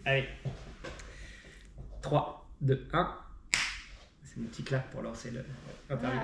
Allez. 3, 2, 1. C'est mon petit clap pour lancer l'interview.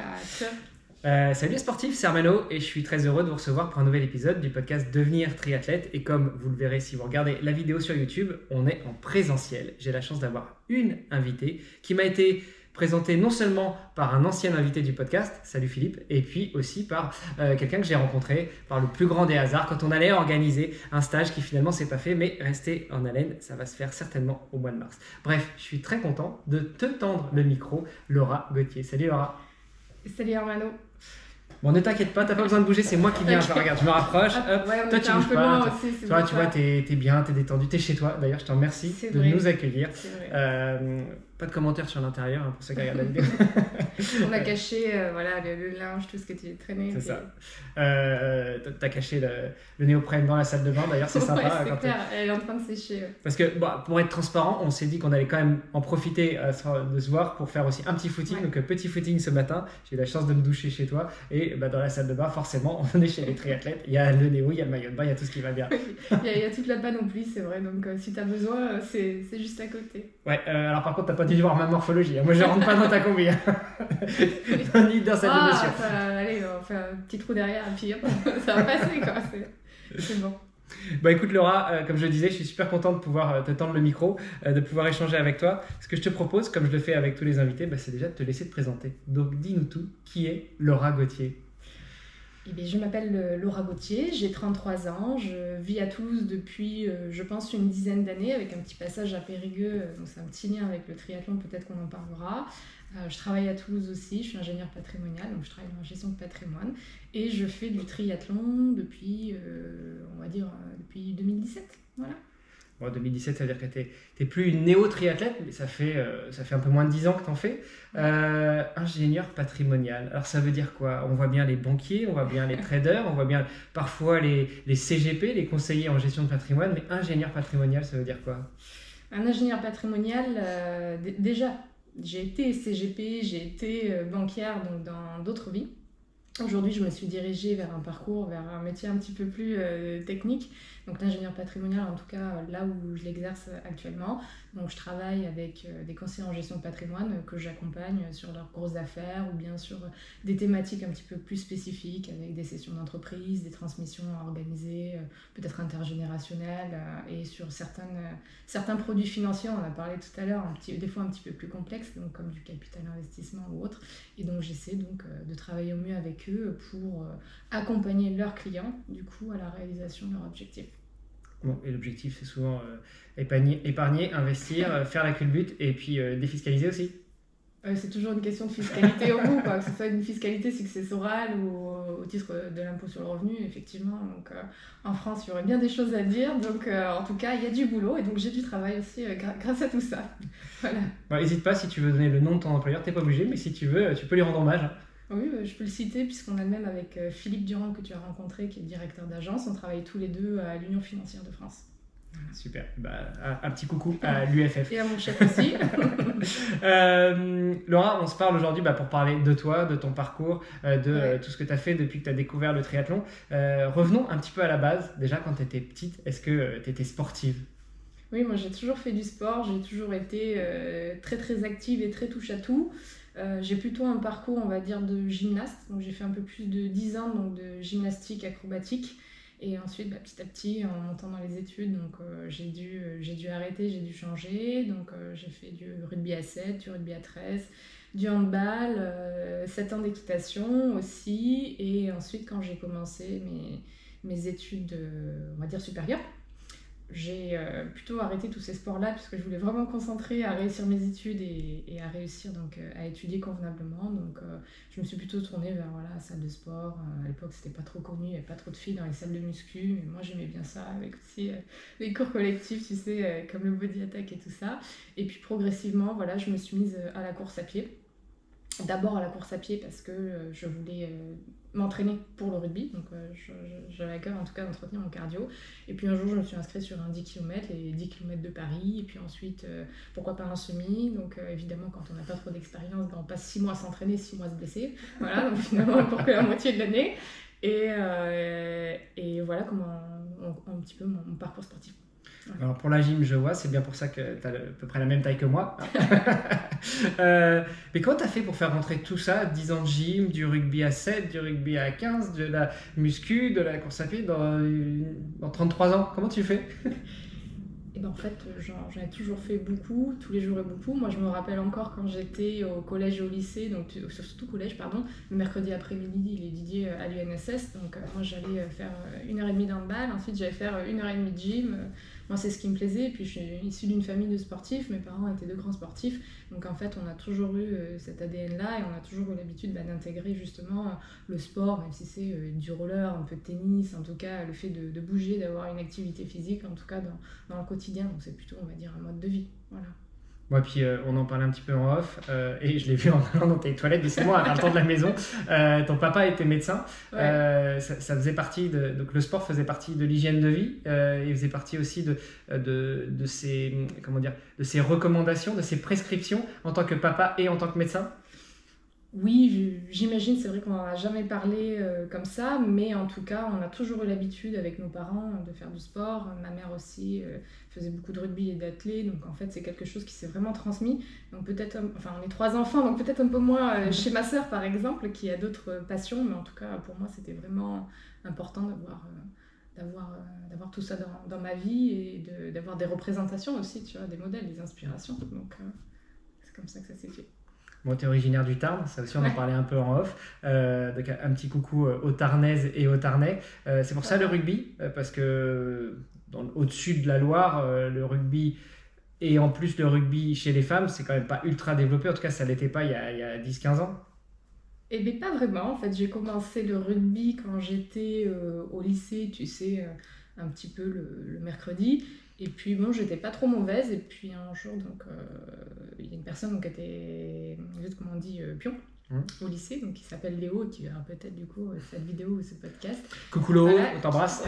Salut les sportifs, c'est Armano et je suis très heureux de vous recevoir pour un nouvel épisode du podcast Devenir triathlète. Et comme vous le verrez si vous regardez la vidéo sur YouTube, on est en présentiel. J'ai la chance d'avoir une invitée qui m'a été présentée non seulement par un ancien invité du podcast, salut Philippe, et puis aussi par quelqu'un que j'ai rencontré par le plus grand des hasards quand on allait organiser un stage qui finalement s'est pas fait, mais restez en haleine, ça va se faire certainement au mois de mars. Bref, je suis très content de te tendre le micro, Laura Gauthier. Salut Laura. Salut Armano. Bon, ne t'inquiète pas, t'as pas besoin de bouger, c'est moi qui viens. Okay. Regarde, je me rapproche. Hop. Ouais, toi, tu bouges pas. Aussi, toi, tu vois, t'es bien, t'es détendu, t'es chez toi. D'ailleurs, je te remercie de nous accueillir. Pas de commentaires sur l'intérieur pour ceux qui regardent la vidéo. On a caché le linge, tout ce que tu traînais. C'est ça. T'as caché le néoprène dans la salle de bain, d'ailleurs, c'est sympa. Ouais, c'est clair, elle est en train de sécher. Parce que pour être transparent, on s'est dit qu'on allait quand même en profiter de se voir pour faire aussi un petit footing. Ouais. Donc, petit footing ce matin. J'ai eu la chance de me doucher chez toi. Et dans la salle de bain, forcément, on est chez les triathlètes. Il y a le néo, il y a le maillot de bain, il y a tout ce qui va bien. Il y a toute la panoplie, c'est vrai. Donc, si t'as besoin, c'est juste à côté. Ouais, alors par contre, t'as pas dû voir ma morphologie. Moi, je rentre pas dans ta combi. Ni dans cette émotion. Allez, on fait un petit trou derrière et puis hop, ça va passer, quoi. C'est bon. Écoute Laura, comme je le disais, je suis super content de pouvoir te tendre le micro, de pouvoir échanger avec toi. Ce que je te propose, comme je le fais avec tous les invités, c'est déjà de te laisser te présenter. Donc dis-nous tout, qui est Laura Gauthier ? Eh bien, je m'appelle Laura Gauthier, j'ai 33 ans, je vis à Toulouse depuis, je pense, une dizaine d'années, avec un petit passage à Périgueux, donc c'est un petit lien avec le triathlon, peut-être qu'on en parlera. Je travaille à Toulouse aussi, je suis ingénieure patrimoniale, donc je travaille dans la gestion de patrimoine, et je fais du triathlon depuis, on va dire, depuis 2017, voilà. Bon, 2017, ça veut dire que t'es plus une néo-triathlète, mais ça fait un peu moins de 10 ans que t'en fais. Ingénieur patrimonial, alors ça veut dire quoi ? On voit bien les banquiers, on voit bien les traders, on voit bien parfois les CGP, les conseillers en gestion de patrimoine, mais ingénieur patrimonial, ça veut dire quoi ? Un ingénieur patrimonial, déjà, j'ai été CGP, j'ai été banquière donc dans d'autres vies. Aujourd'hui, je me suis dirigée vers un parcours, vers un métier un petit peu plus technique. Donc l'ingénieur patrimonial, en tout cas là où je l'exerce actuellement. Donc je travaille avec des conseillers en gestion de patrimoine que j'accompagne sur leurs grosses affaires ou bien sur des thématiques un petit peu plus spécifiques avec des sessions d'entreprise, des transmissions organisées, peut-être intergénérationnelles et sur certains produits financiers, on en a parlé tout à l'heure, des fois un petit peu plus complexes, donc comme du capital investissement ou autre. Et donc j'essaie donc de travailler au mieux avec eux pour accompagner leurs clients du coup à la réalisation de leurs objectifs. Bon, et l'objectif c'est souvent épargner, investir, faire la culbute et puis défiscaliser aussi. C'est toujours une question de fiscalité au bout, quoi. Que ce soit une fiscalité successorale ou au titre de l'impôt sur le revenu, effectivement. Donc, en France, il y aurait bien des choses à dire. Donc, en tout cas, il y a du boulot et donc j'ai du travail aussi grâce à tout ça. Voilà. N'hésite pas si tu veux donner le nom de ton employeur, t'es pas obligé, mais si tu veux, tu peux lui rendre hommage. Oui, je peux le citer puisqu'on a le même avec Philippe Durand que tu as rencontré, qui est directeur d'agence. On travaille tous les deux à l'Union financière de France. Super, un petit coucou à l'UFF. Et à mon chef aussi. Laura, on se parle aujourd'hui pour parler de toi, de ton parcours, de tout ce que tu as fait depuis que tu as découvert le triathlon. Revenons un petit peu à la base. Déjà, quand tu étais petite, est-ce que tu étais sportive ? Oui, moi j'ai toujours fait du sport, j'ai toujours été très très active et très touche à tout. J'ai plutôt un parcours, on va dire, de gymnaste. Donc j'ai fait un peu plus de 10 ans donc, de gymnastique acrobatique. Et ensuite, petit à petit, en montant dans les études, donc, j'ai dû arrêter, j'ai dû changer. Donc j'ai fait du rugby à 7, du rugby à 13, du handball, 7 ans d'équitation aussi. Et ensuite, quand j'ai commencé mes études, on va dire, supérieures, j'ai plutôt arrêté tous ces sports-là puisque je voulais vraiment me concentrer à réussir mes études et à réussir donc, à étudier convenablement. Donc je me suis plutôt tournée vers la salle de sport. À l'époque, c'était pas trop connu, il n'y avait pas trop de filles dans les salles de muscu, mais moi j'aimais bien ça avec aussi les cours collectifs, tu sais, comme le body attack et tout ça. Et puis progressivement, je me suis mise à la course à pied. D'abord à la course à pied parce que je voulais m'entraîner pour le rugby, donc j'avais à cœur en tout cas d'entretenir mon cardio. Et puis un jour je me suis inscrite sur un 10 km, les 10 km de Paris, et puis ensuite pourquoi pas un semi. Donc évidemment quand on n'a pas trop d'expérience, on passe 6 mois à s'entraîner, 6 mois à se blesser, voilà, donc finalement pour que la moitié de l'année. Et voilà comment un petit peu mon parcours sportif. Alors pour la gym, je vois, c'est bien pour ça que tu as à peu près la même taille que moi. Mais comment tu as fait pour faire rentrer tout ça, 10 ans de gym, du rugby à 7, du rugby à 15, de la muscu, de la course à pied dans 33 ans? Comment tu fais? Et ben en fait, j'en ai toujours fait beaucoup, tous les jours et beaucoup. Moi, je me rappelle encore quand j'étais au collège et au lycée, donc surtout collège, pardon, le mercredi après-midi, il est dédié à l'UNSS. Donc moi, j'allais faire 1h30 d'handball, ensuite j'allais faire 1h30 de gym. Moi, c'est ce qui me plaisait. Et puis, je suis issue d'une famille de sportifs. Mes parents étaient de grands sportifs. Donc, en fait, on a toujours eu cet ADN-là et on a toujours eu l'habitude d'intégrer justement le sport, même si c'est du roller, un peu de tennis, en tout cas, le fait de bouger, d'avoir une activité physique, en tout cas dans le quotidien. Donc, c'est plutôt, on va dire, un mode de vie. Voilà. Moi, puis on en parlait un petit peu en off, et je l'ai vu en allant dans tes toilettes, décidément, à le temps de la maison. Ton papa était médecin, Ouais. ça faisait partie donc le sport faisait partie de l'hygiène de vie, il faisait partie aussi de ses recommandations, de ses prescriptions en tant que papa et en tant que médecin. Oui, j'imagine, c'est vrai qu'on n'en a jamais parlé comme ça, mais en tout cas, on a toujours eu l'habitude avec nos parents de faire du sport. Ma mère aussi faisait beaucoup de rugby et d'athlé, donc en fait, c'est quelque chose qui s'est vraiment transmis. Donc peut-être, enfin, on est 3 enfants, donc peut-être un peu moins chez ma sœur, par exemple, qui a d'autres passions, mais en tout cas, pour moi, c'était vraiment important d'avoir tout ça dans ma vie et d'avoir des représentations aussi, tu vois, des modèles, des inspirations. Donc c'est comme ça que ça s'est fait. Bon, tu es originaire du Tarn, ça aussi on en parlait un peu en off. Donc un petit coucou aux Tarnaises et aux Tarnais. C'est pour ça le rugby, parce que au-dessus de la Loire, le rugby, et en plus le rugby chez les femmes, c'est quand même pas ultra développé. En tout cas, ça l'était pas il y a 10-15 ans. Eh bien, pas vraiment. En fait, j'ai commencé le rugby quand j'étais au lycée, tu sais, un petit peu le mercredi. Et puis, bon, j'étais pas trop mauvaise. Et puis, un jour, donc, il y a une personne donc, qui était, comment on dit, pion au lycée, donc, qui s'appelle Léo, qui verra peut-être du coup cette vidéo ou ce podcast. Coucou Léo, Voilà, on t'embrasse.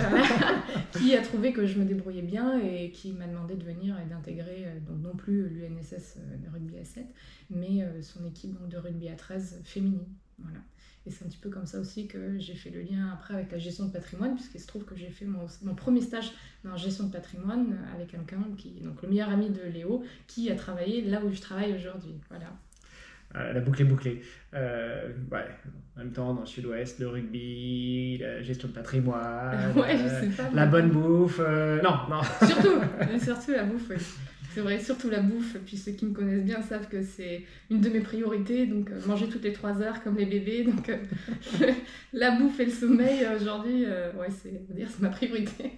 Qui a trouvé que je me débrouillais bien et qui m'a demandé de venir et d'intégrer donc non plus l'UNSS de rugby à 7, mais son équipe donc, de rugby à 13 féminine. Voilà. Et c'est un petit peu comme ça aussi que j'ai fait le lien après avec la gestion de patrimoine, puisqu'il se trouve que j'ai fait mon premier stage dans la gestion de patrimoine avec quelqu'un qui, donc le meilleur ami de Léo, qui a travaillé là où je travaille aujourd'hui. Voilà. La boucle est bouclée. Ouais. En même temps, dans le sud-ouest, le rugby, la gestion de patrimoine, Ouais, je sais pas, la bonne bouffe. Non. Surtout la bouffe, oui. C'est vrai, surtout la bouffe. Puis ceux qui me connaissent bien savent que c'est une de mes priorités. Donc manger toutes les 3 heures comme les bébés. Donc la bouffe et le sommeil, aujourd'hui, ouais, c'est ma priorité.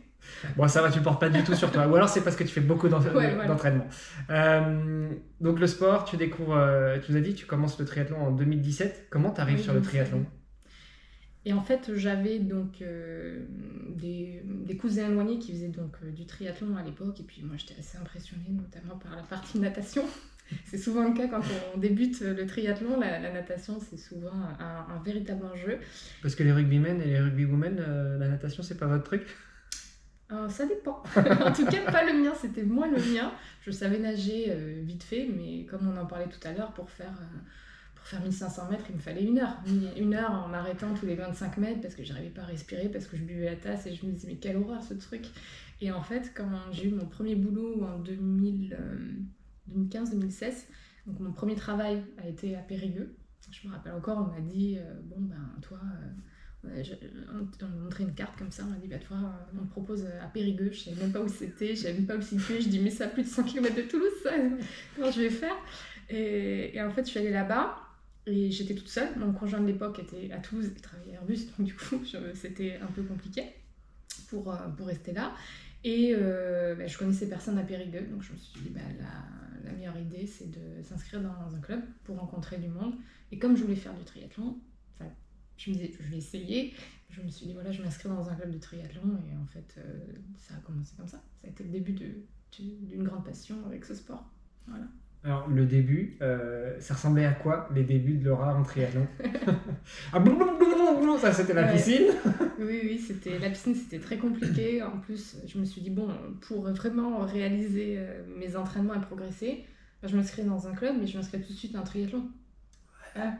Bon, ça va, tu le portes pas du tout sur toi. Ou alors c'est parce que tu fais beaucoup d'entraînement. Donc le sport, tu découvres, tu nous as dit, tu commences le triathlon en 2017. Comment tu arrives sur le triathlon? Et en fait, j'avais donc des cousins éloignés qui faisaient donc du triathlon à l'époque. Et puis moi, j'étais assez impressionnée, notamment par la partie natation. C'est souvent le cas quand on débute le triathlon. La natation, c'est souvent un véritable enjeu. Parce que les rugbymen et les rugbywomen, la natation, c'est pas votre truc? Ça dépend. En tout cas, pas le mien, c'était moins le mien. Je savais nager vite fait, mais comme on en parlait tout à l'heure, pour faire 1500 mètres, il me fallait 1 heure. 1 heure en m'arrêtant tous les 25 mètres parce que j'arrivais pas à respirer, parce que je buvais la tasse et je me disais, mais quelle horreur ce truc. Et en fait, quand j'ai eu mon premier boulot en 2015-2016, donc mon premier travail a été à Périgueux. Je me rappelle encore, on m'a dit, bon ben toi... on m'a montré une carte comme ça, on m'a dit, bah toi, on me propose à Périgueux, je savais même pas où c'était, je savais même pas où situer, je dis, mais ça à plus de 100 km de Toulouse, ça, comment je vais faire? Et en fait, je suis allée là-bas, et j'étais toute seule, mon conjoint de l'époque était à Toulouse, il travaillait à Airbus, donc du coup, c'était un peu compliqué pour rester là. Et je connaissais personne à Périgueux, donc je me suis dit, la meilleure idée, c'est de s'inscrire dans un club pour rencontrer du monde. Et comme je voulais faire du triathlon, je me disais, je vais essayer. Je me suis dit, voilà, je m'inscris dans un club de triathlon. Et en fait, ça a commencé comme ça. Ça a été le début d'une grande passion avec ce sport. Voilà. Alors, le début, ça ressemblait à quoi, les débuts de Laura en triathlon? Ça, c'était la piscine. Oui, la piscine, c'était très compliqué. En plus, je me suis dit, bon, pour vraiment réaliser mes entraînements et progresser, je m'inscris dans un club, mais je m'inscris tout de suite dans un triathlon. Voilà.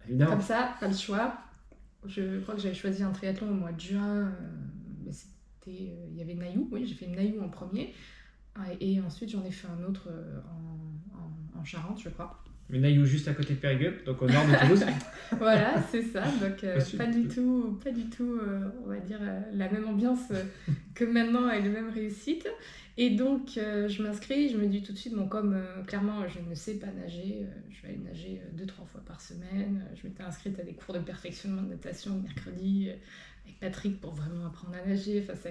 Évidemment. Comme ça, pas le choix. Je crois que j'avais choisi un triathlon au mois de juin. Il y avait Naïou, oui, j'ai fait Naïou en premier. Et ensuite, j'en ai fait un autre en Charente, je crois. Le Naïou, juste à côté de Périgueux, donc au nord de Toulouse. Voilà, c'est ça. Donc, pas du tout, on va dire, la même ambiance que maintenant et la même réussite. Et donc, je m'inscris, je me dis tout de suite, bon, comme clairement, je ne sais pas nager, je vais aller nager 2-3 fois par semaine. Je m'étais inscrite à des cours de perfectionnement de natation le mercredi avec Patrick pour vraiment apprendre à nager. Enfin, ça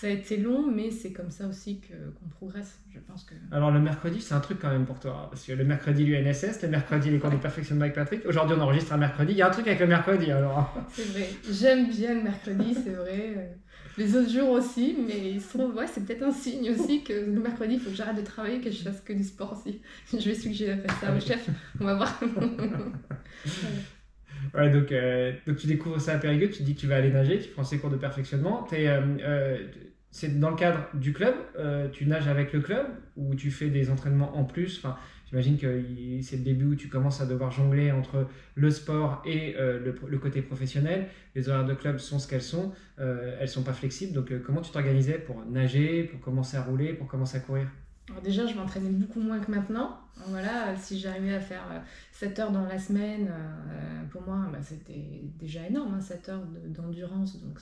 a été long, mais c'est comme ça aussi qu'on progresse, je pense que... Alors le mercredi, c'est un truc quand même pour toi, parce que le mercredi l'UNSS, le mercredi les cours de perfectionnement avec Patrick. Aujourd'hui, on enregistre un mercredi. Il y a un truc avec le mercredi, alors. C'est vrai. J'aime bien le mercredi, c'est vrai. Les autres jours aussi, mais il se trouve, ouais, c'est peut-être un signe aussi que le mercredi, il faut que j'arrête de travailler, que je fasse que du sport aussi. Je vais suggérer ça au chef. On va voir. Ouais, donc tu découvres ça à Périgueux, tu te dis que tu vas aller nager, tu prends ces cours de perfectionnement. C'est dans le cadre du club, tu nages avec le club ou tu fais des entraînements en plus. Enfin, j'imagine que c'est le début où tu commences à devoir jongler entre le sport et le côté professionnel. Les horaires de club sont ce qu'elles sont, elles sont pas flexibles. Donc comment tu t'organisais pour nager, pour commencer à rouler, pour commencer à courir? Alors déjà, je m'entraînais beaucoup moins que maintenant. Voilà, si j'arrivais à faire 7 heures dans la semaine, pour moi, c'était déjà énorme, hein, 7 heures d'endurance, donc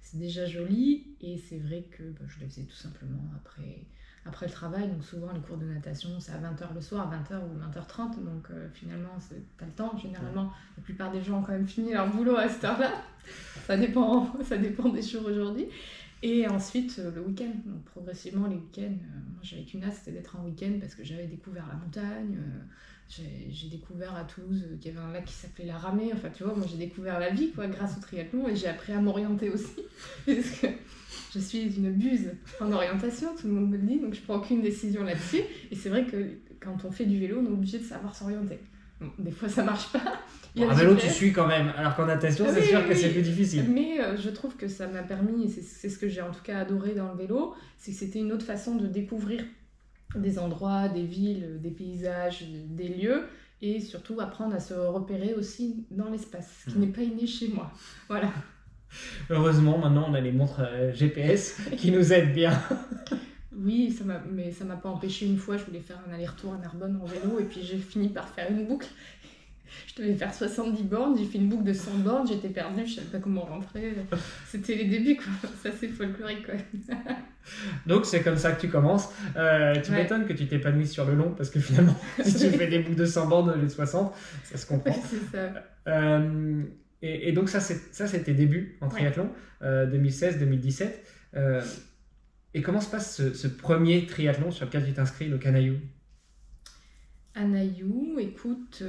c'est déjà joli. Et c'est vrai que je le faisais tout simplement après le travail. Donc souvent, les cours de natation, c'est à 20h le soir, 20h ou 20h30. Donc finalement, t'as le temps. Généralement, la plupart des gens ont quand même fini leur boulot à cette heure-là. Ça dépend des jours aujourd'hui. Et ensuite, le week-end. Donc, progressivement, les week-ends, moi j'avais qu'une hâte, c'était d'être en week-end parce que j'avais découvert la montagne. J'ai découvert à Toulouse qu'il y avait un lac qui s'appelait la Ramée. Enfin, tu vois, moi j'ai découvert la vie grâce au triathlon et j'ai appris à m'orienter aussi. Parce que je suis une buse en orientation, tout le monde me le dit, donc je prends aucune décision là-dessus. Et c'est vrai que quand on fait du vélo, on est obligé de savoir s'orienter. Bon, des fois ça marche pas. En vélo, tu suis quand même, alors qu'en natation, c'est sûr que c'est plus difficile. Mais je trouve que ça m'a permis, et c'est ce que j'ai en tout cas adoré dans le vélo, c'est que c'était une autre façon de découvrir des endroits, des villes, des paysages, des lieux, et surtout apprendre à se repérer aussi dans l'espace, ce qui n'est pas inné chez moi. Voilà. Heureusement, maintenant, on a les montres GPS qui nous aident bien. Oui, mais ça m'a pas empêché. Une fois, je voulais faire un aller-retour à Narbonne en vélo, et puis j'ai fini par faire une boucle. Je devais faire 70 bornes, j'ai fait une boucle de 100 bornes, j'étais perdue, je savais pas comment rentrer. C'était les débuts, quoi. C'est assez folklorique, quoi. Donc c'est comme ça que tu commences. Tu m'étonnes que tu t'es pas mise sur le long, parce que finalement, si tu fais des boucles de 100 bornes au lieu de 60, ça se comprend. C'est ça. Et donc ça, c'est tes débuts en triathlon, 2016-2017. Et comment se passe ce premier triathlon sur lequel tu t'inscris, le Canaillou? À Naïou, écoute,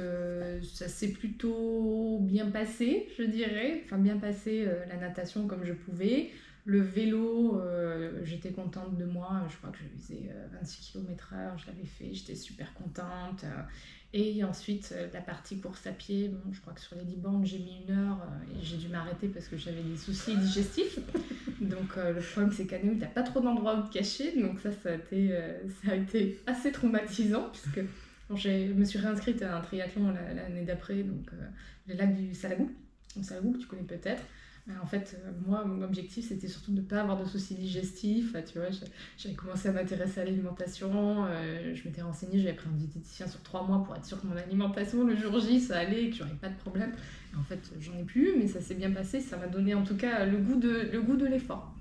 ça s'est plutôt bien passé, je dirais. Enfin, bien passé la natation comme je pouvais. Le vélo, j'étais contente de moi. Je crois que je faisais 26 km/h, je l'avais fait, j'étais super contente. Et ensuite, la partie course à pied, bon, je crois que sur les 10 bornes, j'ai mis 1 heure et j'ai dû m'arrêter parce que j'avais des soucis digestifs. Donc, le problème, c'est qu'à Naïou, tu n'as pas trop d'endroits où te cacher. Donc, ça a été assez traumatisant puisque... Je me suis réinscrite à un triathlon l'année d'après, donc le lac du Salagou. Donc Salagou, que tu connais peut-être. Mais en fait, moi, mon objectif, c'était surtout de ne pas avoir de soucis digestifs. Tu vois, j'avais commencé à m'intéresser à l'alimentation. Je m'étais renseignée, j'avais pris un diététicien sur 3 mois pour être sûre que mon alimentation, le jour J, ça allait et que j'aurais pas de problème. Et en fait, j'en ai plus, mais ça s'est bien passé. Ça m'a donné en tout cas le goût de l'effort.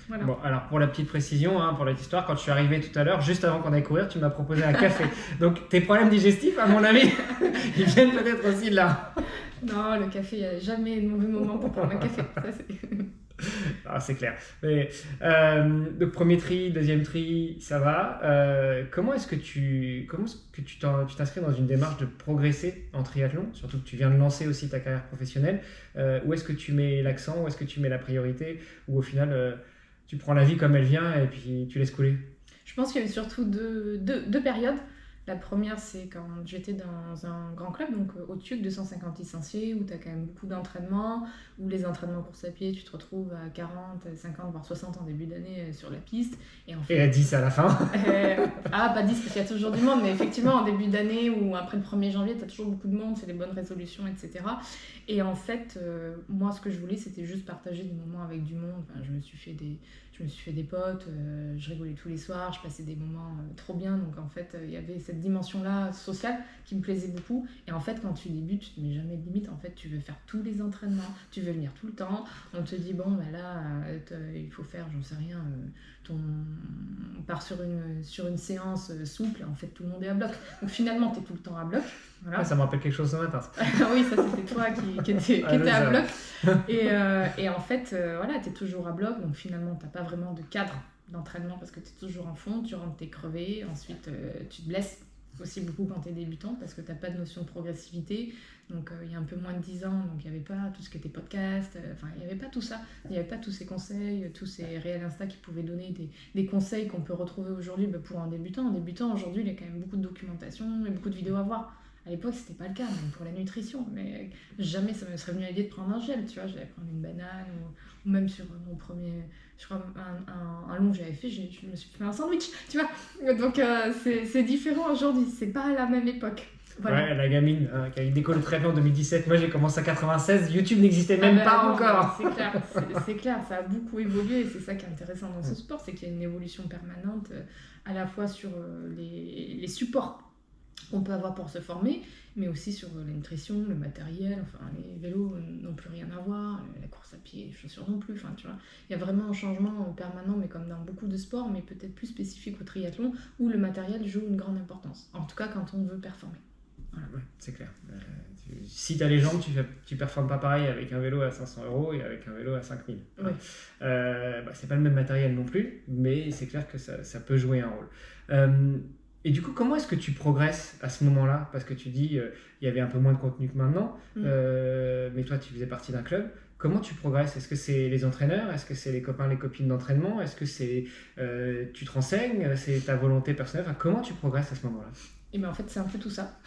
Voilà. Bon, alors pour la petite précision, pour la petite histoire, quand je suis arrivé tout à l'heure, juste avant qu'on aille courir, tu m'as proposé un café. Donc tes problèmes digestifs, à mon avis, ils viennent peut-être aussi de là. Non, le café, il n'y a jamais de mauvais moment pour prendre un café. Ça, c'est clair. Mais, donc premier tri, deuxième tri, ça va. Comment est-ce que tu t'inscris dans une démarche de progresser en triathlon, surtout que tu viens de lancer aussi ta carrière professionnelle? Où est-ce que tu mets l'accent? Où est-ce que tu mets la priorité? Ou au final... tu prends la vie comme elle vient et puis tu laisses couler? Je pense qu'il y a eu surtout deux périodes. La première, c'est quand j'étais dans un grand club, donc au-dessus de 250 licenciés, où tu as quand même beaucoup d'entraînements, où les entraînements course à pied, tu te retrouves à 40, 50, voire 60 en début d'année sur la piste. Et à 10 à la fin. Pas 10 parce qu'il y a toujours du monde, mais effectivement, en début d'année ou après le 1er janvier, tu as toujours beaucoup de monde, c'est des bonnes résolutions, etc. Et en fait, moi, ce que je voulais, c'était juste partager des moments avec du monde. Enfin, je je me suis fait des potes, je rigolais tous les soirs, je passais des moments trop bien. Donc en fait, il y avait cette dimension-là sociale qui me plaisait beaucoup. Et en fait, quand tu débutes, tu te mets jamais de limite. En fait, tu veux faire tous les entraînements, tu veux venir tout le temps. On te dit, bon, ben là, il faut faire, j'en sais rien, on part sur une séance souple et en fait, tout le monde est à bloc. Donc finalement, tu es tout le temps à bloc. Voilà. Ouais, ça me rappelle quelque chose ce matin. Oui, ça c'était toi qui étais à bloc. Et en fait, voilà, tu es toujours à bloc. Donc finalement, tu n'as pas vraiment de cadre d'entraînement parce que tu es toujours en fond, tu rentres, tu es crevé. Ensuite, tu te blesses aussi beaucoup quand tu es débutant parce que tu n'as pas de notion de progressivité. Donc il y a un peu moins de 10 ans, donc il n'y avait pas tout ce qui était podcast, il n'y avait pas tout ça. Il n'y avait pas tous ces conseils, tous ces réels Insta qui pouvaient donner des conseils qu'on peut retrouver aujourd'hui pour un débutant. Un débutant, aujourd'hui, il y a quand même beaucoup de documentation et beaucoup de vidéos à voir. À l'époque, c'était pas le cas, même pour la nutrition, mais jamais ça me serait venu à l'idée de prendre un gel, tu vois. J'allais prendre une banane ou même sur mon premier, je crois, un long que j'avais fait, je me suis fait un sandwich, tu vois. Donc c'est différent aujourd'hui, c'est pas la même époque. Voilà. Ouais, la gamine qui a eu décollé très bien en 2017. Moi, j'ai commencé en 96. YouTube n'existait même pas encore. C'est clair, ça a beaucoup évolué. Et c'est ça qui est intéressant dans ce sport, c'est qu'il y a une évolution permanente à la fois sur les supports qu'on peut avoir pour se former, mais aussi sur la nutrition, le matériel. Enfin, les vélos n'ont plus rien à voir, la course à pied, les chaussures non plus. Enfin, tu vois, il y a vraiment un changement permanent, mais comme dans beaucoup de sports, mais peut-être plus spécifique au triathlon, où le matériel joue une grande importance. En tout cas, quand on veut performer. Voilà. Ouais, c'est clair. Si tu as les jambes, tu performes pas pareil avec un vélo à 500 € et avec un vélo à 5000. Ouais. C'est pas le même matériel non plus, mais c'est clair que ça peut jouer un rôle. Et du coup, comment est-ce que tu progresses à ce moment-là? Parce que tu dis il y avait un peu moins de contenu que maintenant, mais toi, tu faisais partie d'un club. Comment tu progresses? Est-ce que c'est les entraîneurs? Est-ce que c'est les copains, les copines d'entraînement? Est-ce que c'est tu te renseignes? C'est ta volonté personnelle? Enfin, comment tu progresses à ce moment-là? Et bien en fait, c'est un peu tout ça.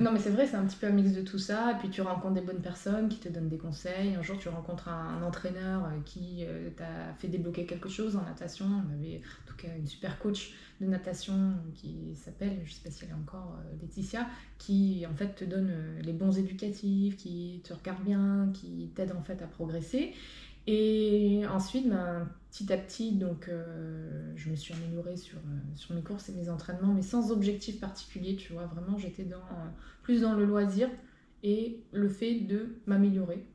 Non, mais c'est vrai, c'est un petit peu un mix de tout ça. Et puis tu rencontres des bonnes personnes qui te donnent des conseils. Un jour, tu rencontres un entraîneur qui t'a fait débloquer quelque chose en natation. On avait en tout cas une super coach de natation qui s'appelle, je ne sais pas si elle est encore, Laetitia, qui en fait te donne les bons éducatifs, qui te regarde bien, qui t'aide en fait à progresser. Et ensuite, petit à petit, donc, je me suis améliorée sur mes courses et mes entraînements, mais sans objectif particulier, tu vois. Vraiment, j'étais plus dans le loisir et le fait de m'améliorer.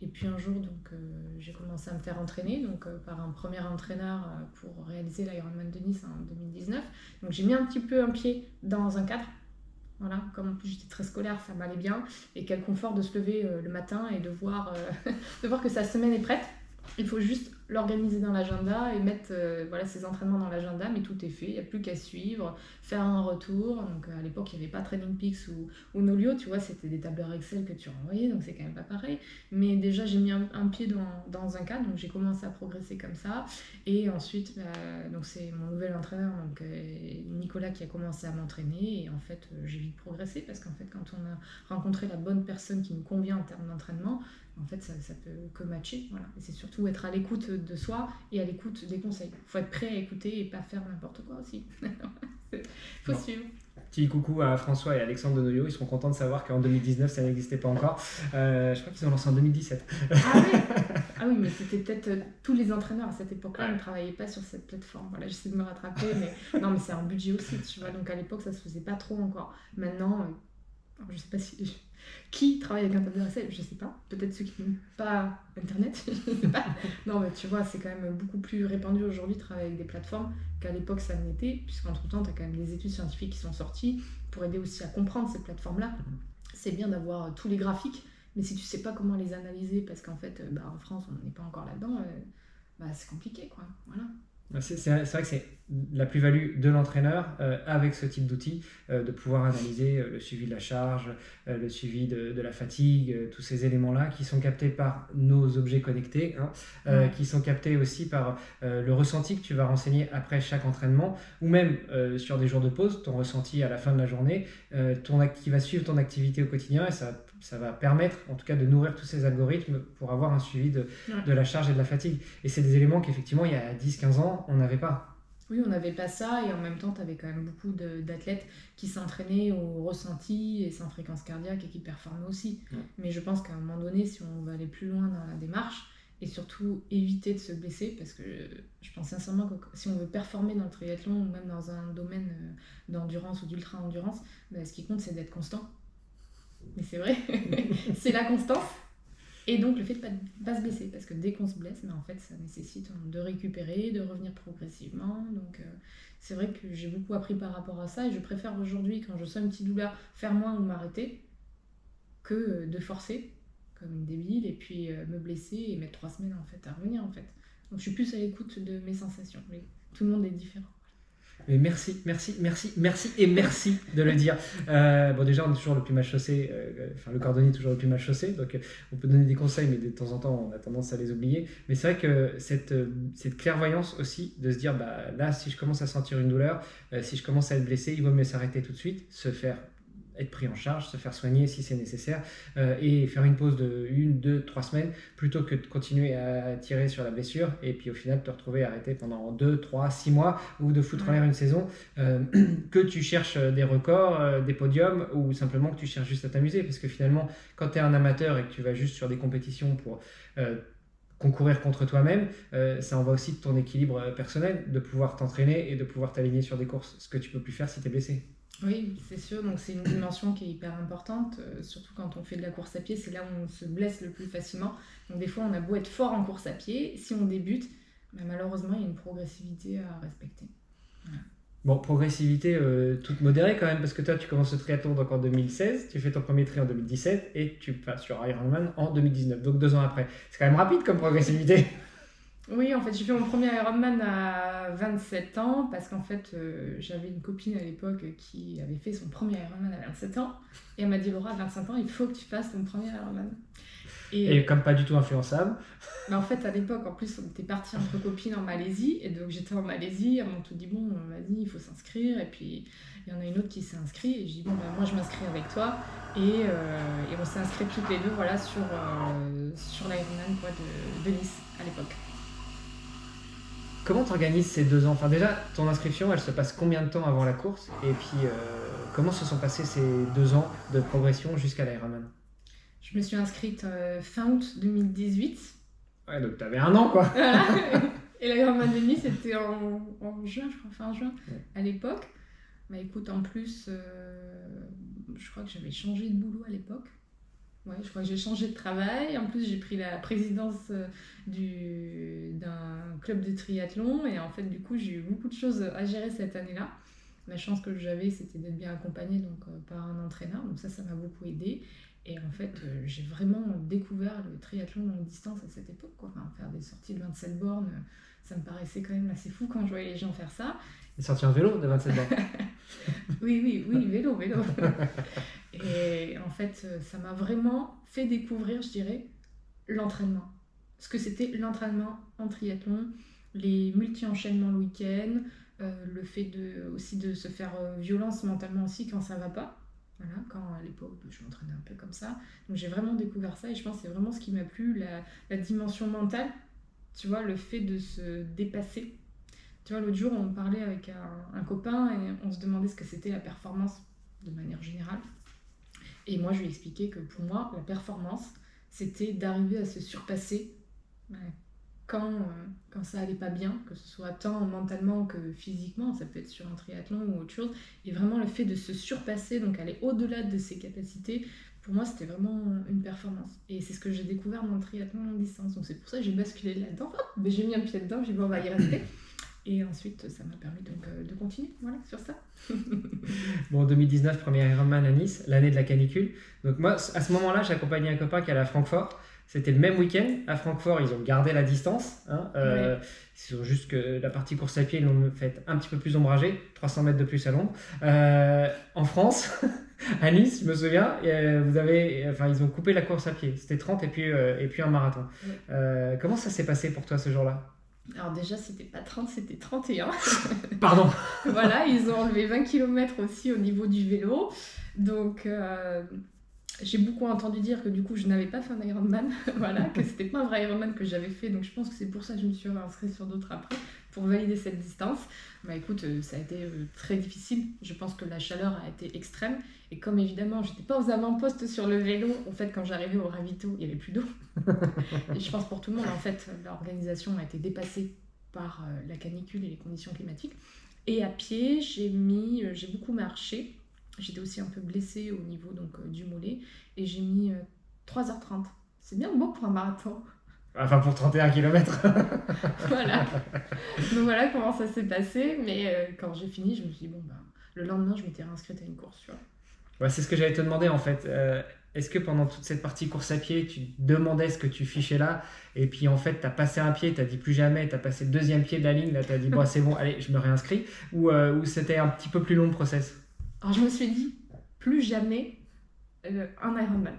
Et puis un jour, donc, j'ai commencé à me faire entraîner par un premier entraîneur pour réaliser l'Ironman de Nice en 2019. Donc j'ai mis un petit peu un pied dans un cadre. Voilà, comme en plus j'étais très scolaire, ça m'allait bien. Et quel confort de se lever le matin et de voir que sa semaine est prête. Il faut juste l'organiser dans l'agenda et mettre ses entraînements dans l'agenda, mais tout est fait, il n'y a plus qu'à suivre, faire un retour. Donc à l'époque, il n'y avait pas TrainingPeaks ou Nolio, tu vois, c'était des tableurs Excel que tu renvoyais, donc c'est quand même pas pareil. Mais déjà, j'ai mis un pied dans un cadre, donc j'ai commencé à progresser comme ça. Et ensuite, donc c'est mon nouvel entraîneur, donc, Nicolas, qui a commencé à m'entraîner. Et en fait, j'ai vite progressé parce qu'en fait, quand on a rencontré la bonne personne qui nous convient en termes d'entraînement, en fait, ça peut que matcher. Voilà. Et c'est surtout être à l'écoute de soi et à l'écoute des conseils. Il faut être prêt à écouter et pas faire n'importe quoi aussi. Faut suivre. Petit coucou à François et Alexandre de Noyo, ils seront contents de savoir qu'en 2019 ça n'existait pas encore. Je crois qu'ils ont lancé en 2017. Ah oui, mais c'était peut-être tous les entraîneurs à cette époque-là ne travaillaient pas sur cette plateforme. Voilà, j'essaie de me rattraper, mais non, mais c'est un budget aussi, tu vois. Donc à l'époque, ça se faisait pas trop encore. Maintenant, je sais pas si qui travaille avec un tableur Excel, je sais pas. Peut-être ceux qui n'ont pas Internet, je sais pas. Non, mais tu vois, c'est quand même beaucoup plus répandu aujourd'hui de travailler avec des plateformes qu'à l'époque ça l'était, puisqu'entre-temps, tu as quand même des études scientifiques qui sont sorties pour aider aussi à comprendre ces plateformes-là. C'est bien d'avoir tous les graphiques, mais si tu sais pas comment les analyser, parce qu'en fait, en France, on n'est pas encore là-dedans, c'est compliqué, quoi. Voilà. C'est vrai que c'est la plus-value de l'entraîneur avec ce type d'outils, de pouvoir analyser le suivi de la charge, le suivi de la fatigue, tous ces éléments-là qui sont captés par nos objets connectés, qui sont captés aussi par le ressenti que tu vas renseigner après chaque entraînement, ou même sur des jours de pause, ton ressenti à la fin de la journée, qui va suivre ton activité au quotidien, et ça va permettre en tout cas de nourrir tous ces algorithmes pour avoir un suivi de la charge et de la fatigue. Et c'est des éléments qu'effectivement il y a 10-15 ans on n'avait pas. Oui, on n'avait pas ça, et en même temps tu avais quand même beaucoup d'athlètes qui s'entraînaient au ressenti et sans fréquence cardiaque et qui performaient aussi. Mais je pense qu'à un moment donné, si on va aller plus loin dans la démarche, et surtout éviter de se blesser, parce que je pense sincèrement que si on veut performer dans le triathlon ou même dans un domaine d'endurance ou d'ultra-endurance, ce qui compte c'est d'être constant. Mais c'est vrai, c'est la constance. Et donc le fait de ne pas se blesser, parce que dès qu'on se blesse, en fait ça nécessite de récupérer, de revenir progressivement. Donc c'est vrai que j'ai beaucoup appris par rapport à ça, et je préfère aujourd'hui, quand je sens une petite douleur, faire moins ou m'arrêter, que de forcer comme une débile et puis me blesser et mettre 3 semaines en fait à revenir en fait. Donc je suis plus à l'écoute de mes sensations. Oui. Tout le monde est différent. Mais merci de le dire. Bon, déjà, on est toujours le plus mal chaussé, le cordonnier est toujours le plus mal chaussé, donc on peut donner des conseils, mais de temps en temps, on a tendance à les oublier. Mais c'est vrai que cette clairvoyance aussi, de se dire, là, si je commence à sentir une douleur, si je commence à être blessé, il vaut mieux s'arrêter tout de suite, être pris en charge, se faire soigner si c'est nécessaire, et faire une pause de 1, 2, 3 semaines plutôt que de continuer à tirer sur la blessure et puis au final te retrouver arrêté pendant 2, 3, 6 mois ou de foutre en l'air une saison, que tu cherches des records, des podiums ou simplement que tu cherches juste à t'amuser, parce que finalement quand tu es un amateur et que tu vas juste sur des compétitions pour concourir contre toi-même, ça en va aussi de ton équilibre personnel, de pouvoir t'entraîner et de pouvoir t'aligner sur des courses, ce que tu peux plus faire si tu es blessé. Oui, c'est sûr, donc c'est une dimension qui est hyper importante, surtout quand on fait de la course à pied, c'est là où on se blesse le plus facilement. Donc des fois on a beau être fort en course à pied, si on débute, malheureusement il y a une progressivité à respecter. Voilà. Bon, progressivité toute modérée quand même, parce que toi tu commences le triathlon donc en 2016, tu fais ton premier tri en 2017 et tu passes sur Ironman en 2019, donc 2 ans après. C'est quand même rapide comme progressivité. Oui, en fait, j'ai fait mon premier Ironman à 27 ans parce qu'en fait, j'avais une copine à l'époque qui avait fait son premier Ironman à 27 ans et elle m'a dit, Laura, à 25 ans, il faut que tu fasses ton premier Ironman. Et comme pas du tout influençable. Mais en fait, à l'époque, en plus, on était partis entre copines en Malaisie et donc j'étais en Malaisie, elles m'ont tout dit, bon, vas-y, il faut s'inscrire, et puis il y en a une autre qui s'est inscrite et je dis, bon, moi je m'inscris avec toi et on s'est inscrits toutes les deux voilà, sur l'Ironman de Nice à l'époque. Comment tu organises ces 2 ans ? Enfin, déjà, ton inscription, elle se passe combien de temps avant la course ? Et puis, comment se sont passés ces 2 ans de progression jusqu'à l'Ironman ? Je me suis inscrite fin août 2018. Ouais, donc tu avais 1 an, quoi. Voilà. Et l'Ironman de Nice, c'était en juin, je crois, fin juin, à l'époque. Écoute, en plus, je crois que j'avais changé de boulot à l'époque. Ouais, je crois que j'ai changé de travail. En plus, j'ai pris la présidence d'un club de triathlon. Et en fait, du coup, j'ai eu beaucoup de choses à gérer cette année-là. La chance que j'avais, c'était d'être bien accompagnée par un entraîneur. Donc ça m'a beaucoup aidée. Et en fait, j'ai vraiment découvert le triathlon longue distance à cette époque, quoi. Enfin, faire des sorties de 27 bornes, ça me paraissait quand même assez fou quand je voyais les gens faire ça. Des sorties en vélo de 27 bornes. Oui, vélo. Et en fait, ça m'a vraiment fait découvrir, je dirais, l'entraînement. Ce que c'était l'entraînement en triathlon, les multi-enchaînements le week-end, le fait aussi de se faire violence mentalement aussi quand ça va pas. Voilà, quand à l'époque je m'entraînais un peu comme ça. Donc j'ai vraiment découvert ça et je pense que c'est vraiment ce qui m'a plu, la dimension mentale, tu vois, le fait de se dépasser. Tu vois, l'autre jour on parlait avec un copain et on se demandait ce que c'était la performance de manière générale. Et moi je lui ai expliqué que pour moi la performance c'était d'arriver à se surpasser quand ça allait pas bien, que ce soit tant mentalement que physiquement, ça peut être sur un triathlon ou autre chose, et vraiment le fait de se surpasser, donc aller au-delà de ses capacités, pour moi c'était vraiment une performance. Et c'est ce que j'ai découvert dans le triathlon longue distance, donc c'est pour ça que j'ai basculé là-dedans, mais j'ai mis un pied dedans, j'ai dit bon, on va y rester. Et ensuite, ça m'a permis donc de continuer, voilà, sur ça. Bon, 2019, premier Ironman à Nice, l'année de la canicule. Donc moi, à ce moment-là, j'accompagnais un copain qui allait à Francfort. C'était le même week-end. À Francfort, ils ont gardé la distance. C'est juste que la partie course à pied, ils l'ont fait un petit peu plus ombragée, 300 mètres de plus à l'ombre. En France, à Nice, je me souviens, ils ont coupé la course à pied. C'était 30 et puis un marathon. Comment ça s'est passé pour toi ce jour-là ? Alors déjà, c'était pas 30, c'était 31. Pardon. Voilà, ils ont enlevé 20 km aussi au niveau du vélo. Donc, j'ai beaucoup entendu dire que du coup, je n'avais pas fait un Ironman. Voilà, que c'était pas un vrai Ironman que j'avais fait. Donc, je pense que c'est pour ça que je me suis inscrite sur d'autres après. pour valider cette distance. Bah écoute, ça a été très difficile. Je pense que la chaleur a été extrême. Et comme évidemment, j'étais pas aux avant-postes sur le vélo, en fait, quand j'arrivais au ravito, il y avait plus d'eau. Et je pense pour tout le monde, en fait, l'organisation a été dépassée par la canicule et les conditions climatiques. Et à pied, j'ai beaucoup marché. J'étais aussi un peu blessée au niveau du mollet. Et j'ai mis 3h30. C'est bien beau pour un marathon. Enfin, pour 31 km. Voilà. Donc voilà comment ça s'est passé. Mais quand j'ai fini, je me suis dit, le lendemain, je m'étais réinscrite à une course, tu vois. Ouais, c'est ce que j'allais te demander, en fait. Est-ce que pendant toute cette partie course à pied, tu demandais ce que tu fichais là, et puis en fait, tu as passé un pied, tu as dit plus jamais, tu as passé le deuxième pied de la ligne, là, tu as dit, bon, c'est bon, allez, je me réinscris, ou c'était un petit peu plus long le process? Alors, je me suis dit, plus jamais un Ironman.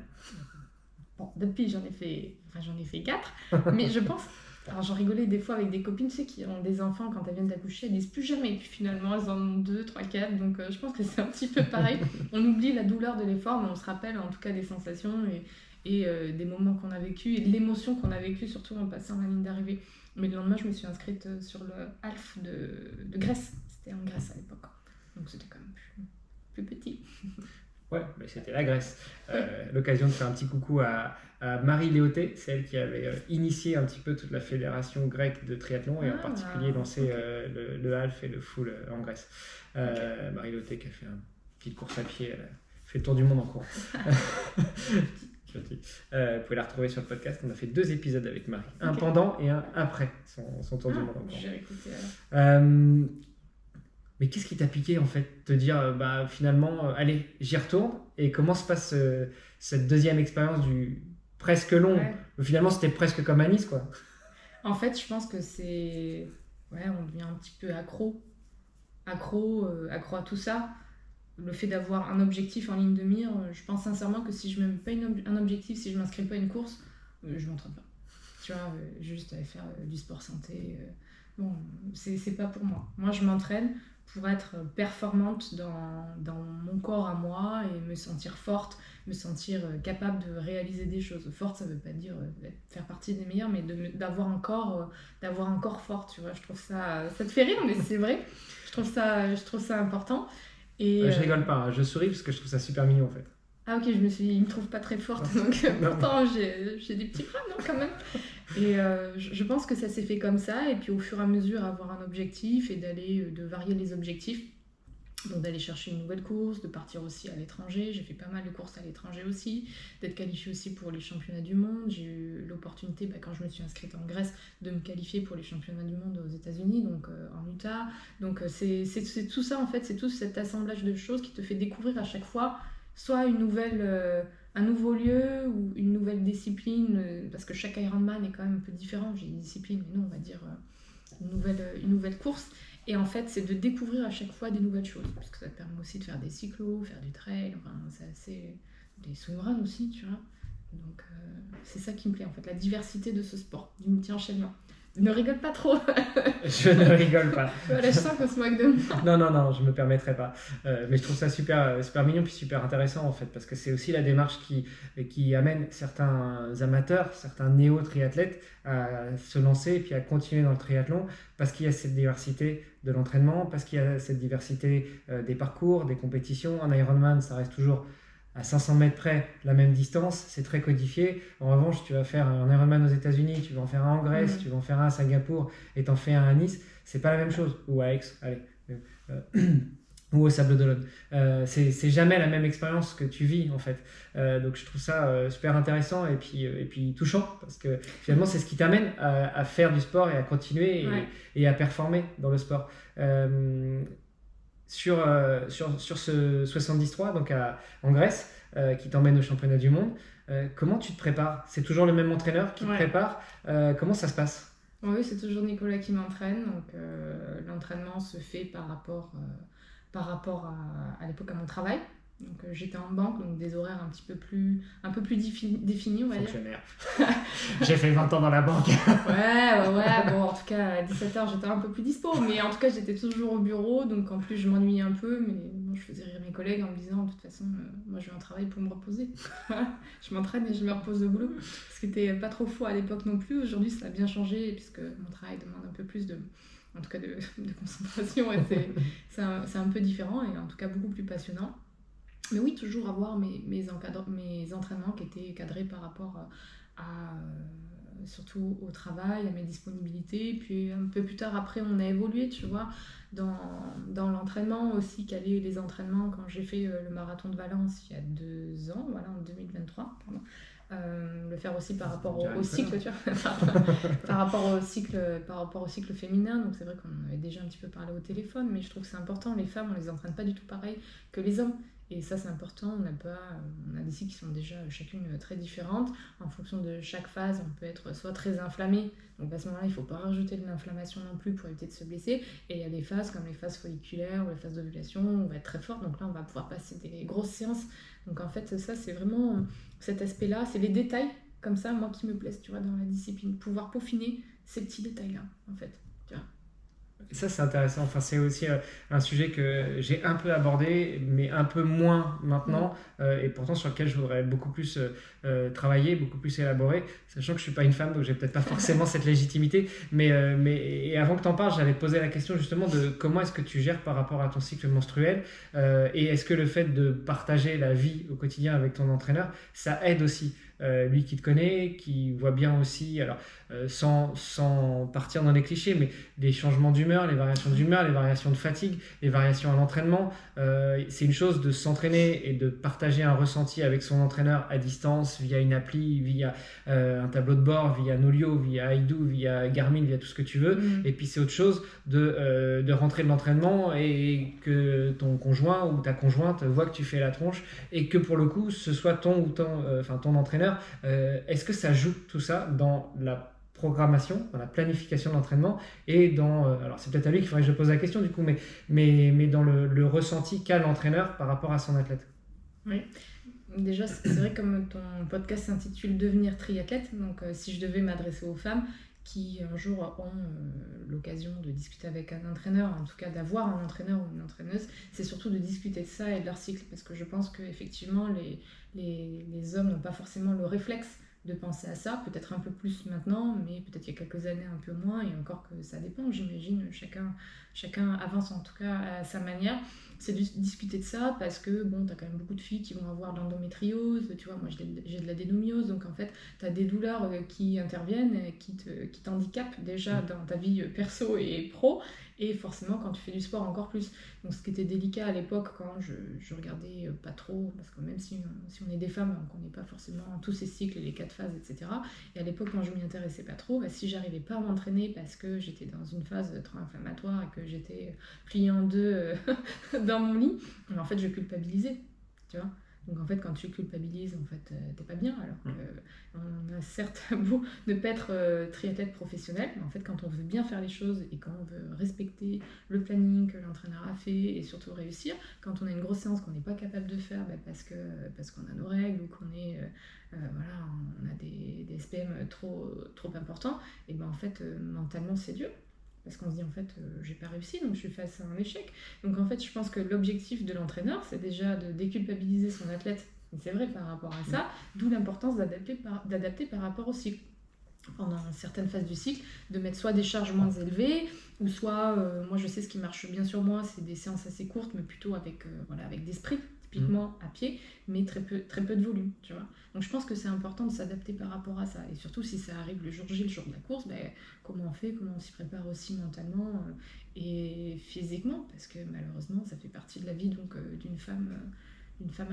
Bon, depuis, j'en ai fait 4, mais je pense... Alors, j'en rigolais des fois avec des copines, tu sais, qui ont des enfants, quand elles viennent d'accoucher, elles disent plus jamais. Puis finalement, elles en ont 2, 3, 4. Donc, je pense que c'est un petit peu pareil. On oublie la douleur de l'effort, mais on se rappelle en tout cas des sensations et des moments qu'on a vécu et de l'émotion qu'on a vécue, surtout en passant la ligne d'arrivée. Mais le lendemain, je me suis inscrite sur le half de Grèce. C'était en Grèce à l'époque. Donc, c'était quand même plus petit. Ouais, mais c'était la Grèce. L'occasion de faire un petit coucou à Marie Léoté, c'est elle qui avait initié un petit peu toute la fédération grecque de triathlon et en particulier lancé le half et le full en Grèce. Marie Léoté qui a fait une petite course à pied, elle a fait le tour du monde en cours. Vous pouvez la retrouver sur le podcast. On a fait 2 épisodes avec Marie, un pendant et un après son tour du monde en cours. J'ai écouté alors. Mais qu'est-ce qui t'a piqué en fait? Te dire finalement, allez, j'y retourne. Et comment se passe cette deuxième expérience du presque long? Finalement, c'était presque comme à Nice, quoi. En fait, je pense que c'est... Ouais, on devient un petit peu accro à tout ça. Le fait d'avoir un objectif en ligne de mire, je pense sincèrement que si je ne mets pas un objectif, si je ne m'inscris pas à une course, je ne m'entraîne pas. Tu vois, juste aller faire du sport santé. Bon, c'est pas pour moi. Moi, je m'entraîne pour être performante dans mon corps à moi et me sentir forte, me sentir capable de réaliser des choses. Forte, ça veut pas dire faire partie des meilleurs, mais d'avoir un corps fort, tu vois. Je trouve ça te fait rire, mais c'est vrai. Je trouve ça important. Et, je rigole pas, hein. Je souris parce que je trouve ça super mignon en fait. Ah ok, je me suis dit, il me trouve pas très forte, donc pourtant j'ai des petits bras, non, quand même. Et je pense que ça s'est fait comme ça, et puis au fur et à mesure, avoir un objectif et de varier les objectifs. Donc d'aller chercher une nouvelle course, de partir aussi à l'étranger. J'ai fait pas mal de courses à l'étranger aussi, d'être qualifiée aussi pour les championnats du monde. J'ai eu l'opportunité, quand je me suis inscrite en Grèce, de me qualifier pour les championnats du monde aux États-Unis, donc en Utah. Donc c'est tout ça en fait, c'est tout cet assemblage de choses qui te fait découvrir à chaque fois soit un nouveau lieu ou une nouvelle discipline, parce que chaque Ironman est quand même un peu différent. J'ai des disciplines, mais non, on va dire une nouvelle course. Et en fait, c'est de découvrir à chaque fois des nouvelles choses, parce que ça te permet aussi de faire des cyclos, faire du trail, des swimruns aussi, tu vois. Donc c'est ça qui me plaît en fait, la diversité de ce sport, du multi-enchaînement. Ne rigole pas trop. Je ne rigole pas. Voilà, je sens qu'on se moque de moi. Non, je me permettrai pas. Mais je trouve ça super mignon puis super intéressant en fait, parce que c'est aussi la démarche qui amène certains amateurs, certains néo-triathlètes à se lancer et puis à continuer dans le triathlon, parce qu'il y a cette diversité de l'entraînement, parce qu'il y a cette diversité des parcours, des compétitions. Un Ironman, ça reste toujours à 500 mètres près, la même distance, c'est très codifié. En revanche, tu vas faire un Ironman aux États-Unis, tu vas en faire un en Grèce, tu vas en faire un à Singapour et t'en fais un à Nice, c'est pas la même chose. Ou à Aix, allez. Ou au Sable d'Olonne. C'est jamais la même expérience que tu vis en fait. Donc je trouve ça super intéressant et puis touchant, parce que finalement c'est ce qui t'amène à faire du sport et à continuer et à performer dans le sport. Sur ce 73 donc en Grèce, qui t'emmène au championnat du monde, comment tu te prépares? C'est toujours le même entraîneur qui te prépare? Comment ça se passe? Oui, c'est toujours Nicolas qui m'entraîne. Donc l'entraînement se fait par rapport à l'époque à mon travail. Donc j'étais en banque, donc des horaires un peu plus définis, on va dire. Fonctionnaire. J'ai fait 20 ans dans la banque. Ouais, bon, en tout cas, à 17h, j'étais un peu plus dispo, mais en tout cas, j'étais toujours au bureau, donc en plus, je m'ennuyais un peu, mais bon, je faisais rire mes collègues en me disant, de toute façon, moi, je vais en travail pour me reposer. Je m'entraîne et je me repose au boulot, ce qui n'était pas trop faux à l'époque non plus. Aujourd'hui, ça a bien changé, puisque mon travail demande un peu plus en tout cas de concentration, et c'est un peu différent et en tout cas beaucoup plus passionnant. Mais oui, toujours avoir mes entraînements qui étaient cadrés par rapport surtout au travail, à mes disponibilités. Puis un peu plus tard, après, on a évolué, tu vois, dans l'entraînement aussi, caler les entraînements quand j'ai fait le marathon de Valence il y a 2 ans, voilà, en 2023, pardon. Le faire aussi par rapport au cycle, tu vois, par rapport au cycle féminin. Donc c'est vrai qu'on avait déjà un petit peu parlé au téléphone, mais je trouve que c'est important. Les femmes, on les entraîne pas du tout pareil que les hommes. Et ça, c'est important. On a des cycles qui sont déjà chacune très différentes. En fonction de chaque phase, on peut être soit très inflammé. Donc à ce moment-là, il ne faut pas rajouter de l'inflammation non plus pour éviter de se blesser. Et il y a des phases comme les phases folliculaires ou les phases d'ovulation où on va être très fort. Donc là, on va pouvoir passer des grosses séances. Donc en fait, ça, c'est vraiment cet aspect-là. C'est les détails comme ça, moi, qui me plaisent, tu vois, dans la discipline. Pouvoir peaufiner ces petits détails-là, en fait. Tu vois. Ça, c'est intéressant. Enfin, c'est aussi un sujet que j'ai un peu abordé, mais un peu moins maintenant, et pourtant sur lequel je voudrais beaucoup plus travailler, beaucoup plus élaborer, sachant que je ne suis pas une femme, donc j'ai peut-être pas forcément cette légitimité. Et avant que tu en parles, j'avais posé la question justement de comment est-ce que tu gères par rapport à ton cycle menstruel, et est-ce que le fait de partager la vie au quotidien avec ton entraîneur, ça aide aussi lui qui te connaît, qui voit bien aussi, alors sans partir dans les clichés, mais les changements d'humeur, les variations d'humeur, les variations de fatigue, les variations à l'entraînement. C'est une chose de s'entraîner et de partager un ressenti avec son entraîneur à distance, via une appli, via un tableau de bord, via Nolio, via Aidoo, via Garmin, via tout ce que tu veux. Et puis c'est autre chose de rentrer de l'entraînement et que ton conjoint ou ta conjointe voit que tu fais la tronche et que pour le coup, ce soit ton entraîneur. Est-ce que ça joue tout ça dans la programmation, dans la planification de l'entraînement et alors c'est peut-être à lui qu'il faudrait que je pose la question du coup, mais dans le ressenti qu'a l'entraîneur par rapport à son athlète. Oui, déjà c'est vrai comme ton podcast s'intitule Devenir triathlète, donc si je devais m'adresser aux femmes qui un jour ont l'occasion de discuter avec un entraîneur, en tout cas d'avoir un entraîneur ou une entraîneuse, c'est surtout de discuter de ça et de leur cycle, parce que je pense qu'effectivement les hommes n'ont pas forcément le réflexe de penser à ça, peut-être un peu plus maintenant, mais peut-être il y a quelques années un peu moins, et encore que ça dépend, j'imagine, chacun avance en tout cas à sa manière. C'est de discuter de ça parce que bon, t'as quand même beaucoup de filles qui vont avoir de l'endométriose, tu vois, moi j'ai de l'adénomiose, donc en fait t'as des douleurs qui interviennent, qui t'handicapent déjà dans ta vie perso et pro, et forcément quand tu fais du sport encore plus. Donc ce qui était délicat à l'époque quand je regardais pas trop, parce que même si on est des femmes, on connaît pas forcément tous ces cycles, les 4 phases, etc. Et à l'époque quand je m'y intéressais pas trop, si j'arrivais pas à m'entraîner parce que j'étais dans une phase trop inflammatoire et que j'étais pliée en deux dans mon lit, mais en fait je culpabilisais, tu vois. Donc en fait quand tu culpabilises, en fait t'es pas bien, alors qu'on a certes beau ne pas être triathlète professionnel, mais en fait quand on veut bien faire les choses et quand on veut respecter le planning que l'entraîneur a fait et surtout réussir, quand on a une grosse séance qu'on n'est pas capable de faire parce qu'on a nos règles ou qu'on est on a des SPM trop importants, et ben en fait mentalement c'est dur. Parce qu'on se dit en fait j'ai pas réussi, donc je suis face à un échec. Donc en fait je pense que l'objectif de l'entraîneur c'est déjà de déculpabiliser son athlète, et c'est vrai par rapport à ça, d'où l'importance d'adapter par rapport au cycle. Pendant certaines phases du cycle, de mettre soit des charges moins élevées, ou soit, moi je sais ce qui marche bien sur moi, c'est des séances assez courtes, mais plutôt avec des sprints, typiquement à pied, mais très peu de volume, tu vois. Donc je pense que c'est important de s'adapter par rapport à ça, et surtout si ça arrive le jour J, le jour de la course, comment on fait, comment on s'y prépare aussi mentalement et physiquement, parce que malheureusement ça fait partie de la vie donc d'une femme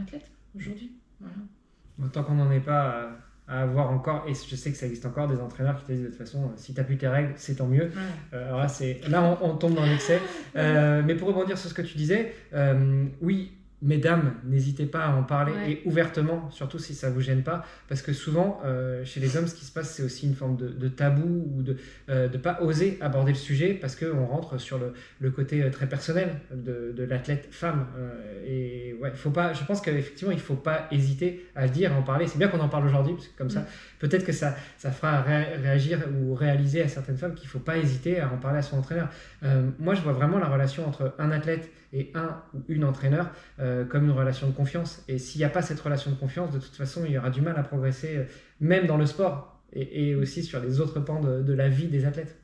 athlète aujourd'hui, voilà. Tant qu'on n'en est pas à avoir encore, et je sais que ça existe encore, des entraîneurs qui te disent de toute façon si t'as plus tes règles c'est tant mieux. Alors là on tombe dans l'excès. Mais pour rebondir sur ce que tu disais, oui, mesdames, n'hésitez pas à en parler et ouvertement, surtout si ça vous gêne pas, parce que souvent chez les hommes ce qui se passe c'est aussi une forme de tabou ou de pas oser aborder le sujet parce qu'on rentre sur le côté très personnel de l'athlète femme, et je pense qu'effectivement il faut pas hésiter à le dire, à en parler. C'est bien qu'on en parle aujourd'hui parce que comme ça peut-être que ça fera réagir ou réaliser à certaines femmes qu'il faut pas hésiter à en parler à son entraîneur. Moi je vois vraiment la relation entre un athlète et un ou une entraîneur comme une relation de confiance, et s'il n'y a pas cette relation de confiance, de toute façon il y aura du mal à progresser même dans le sport et aussi sur les autres pans de la vie des athlètes.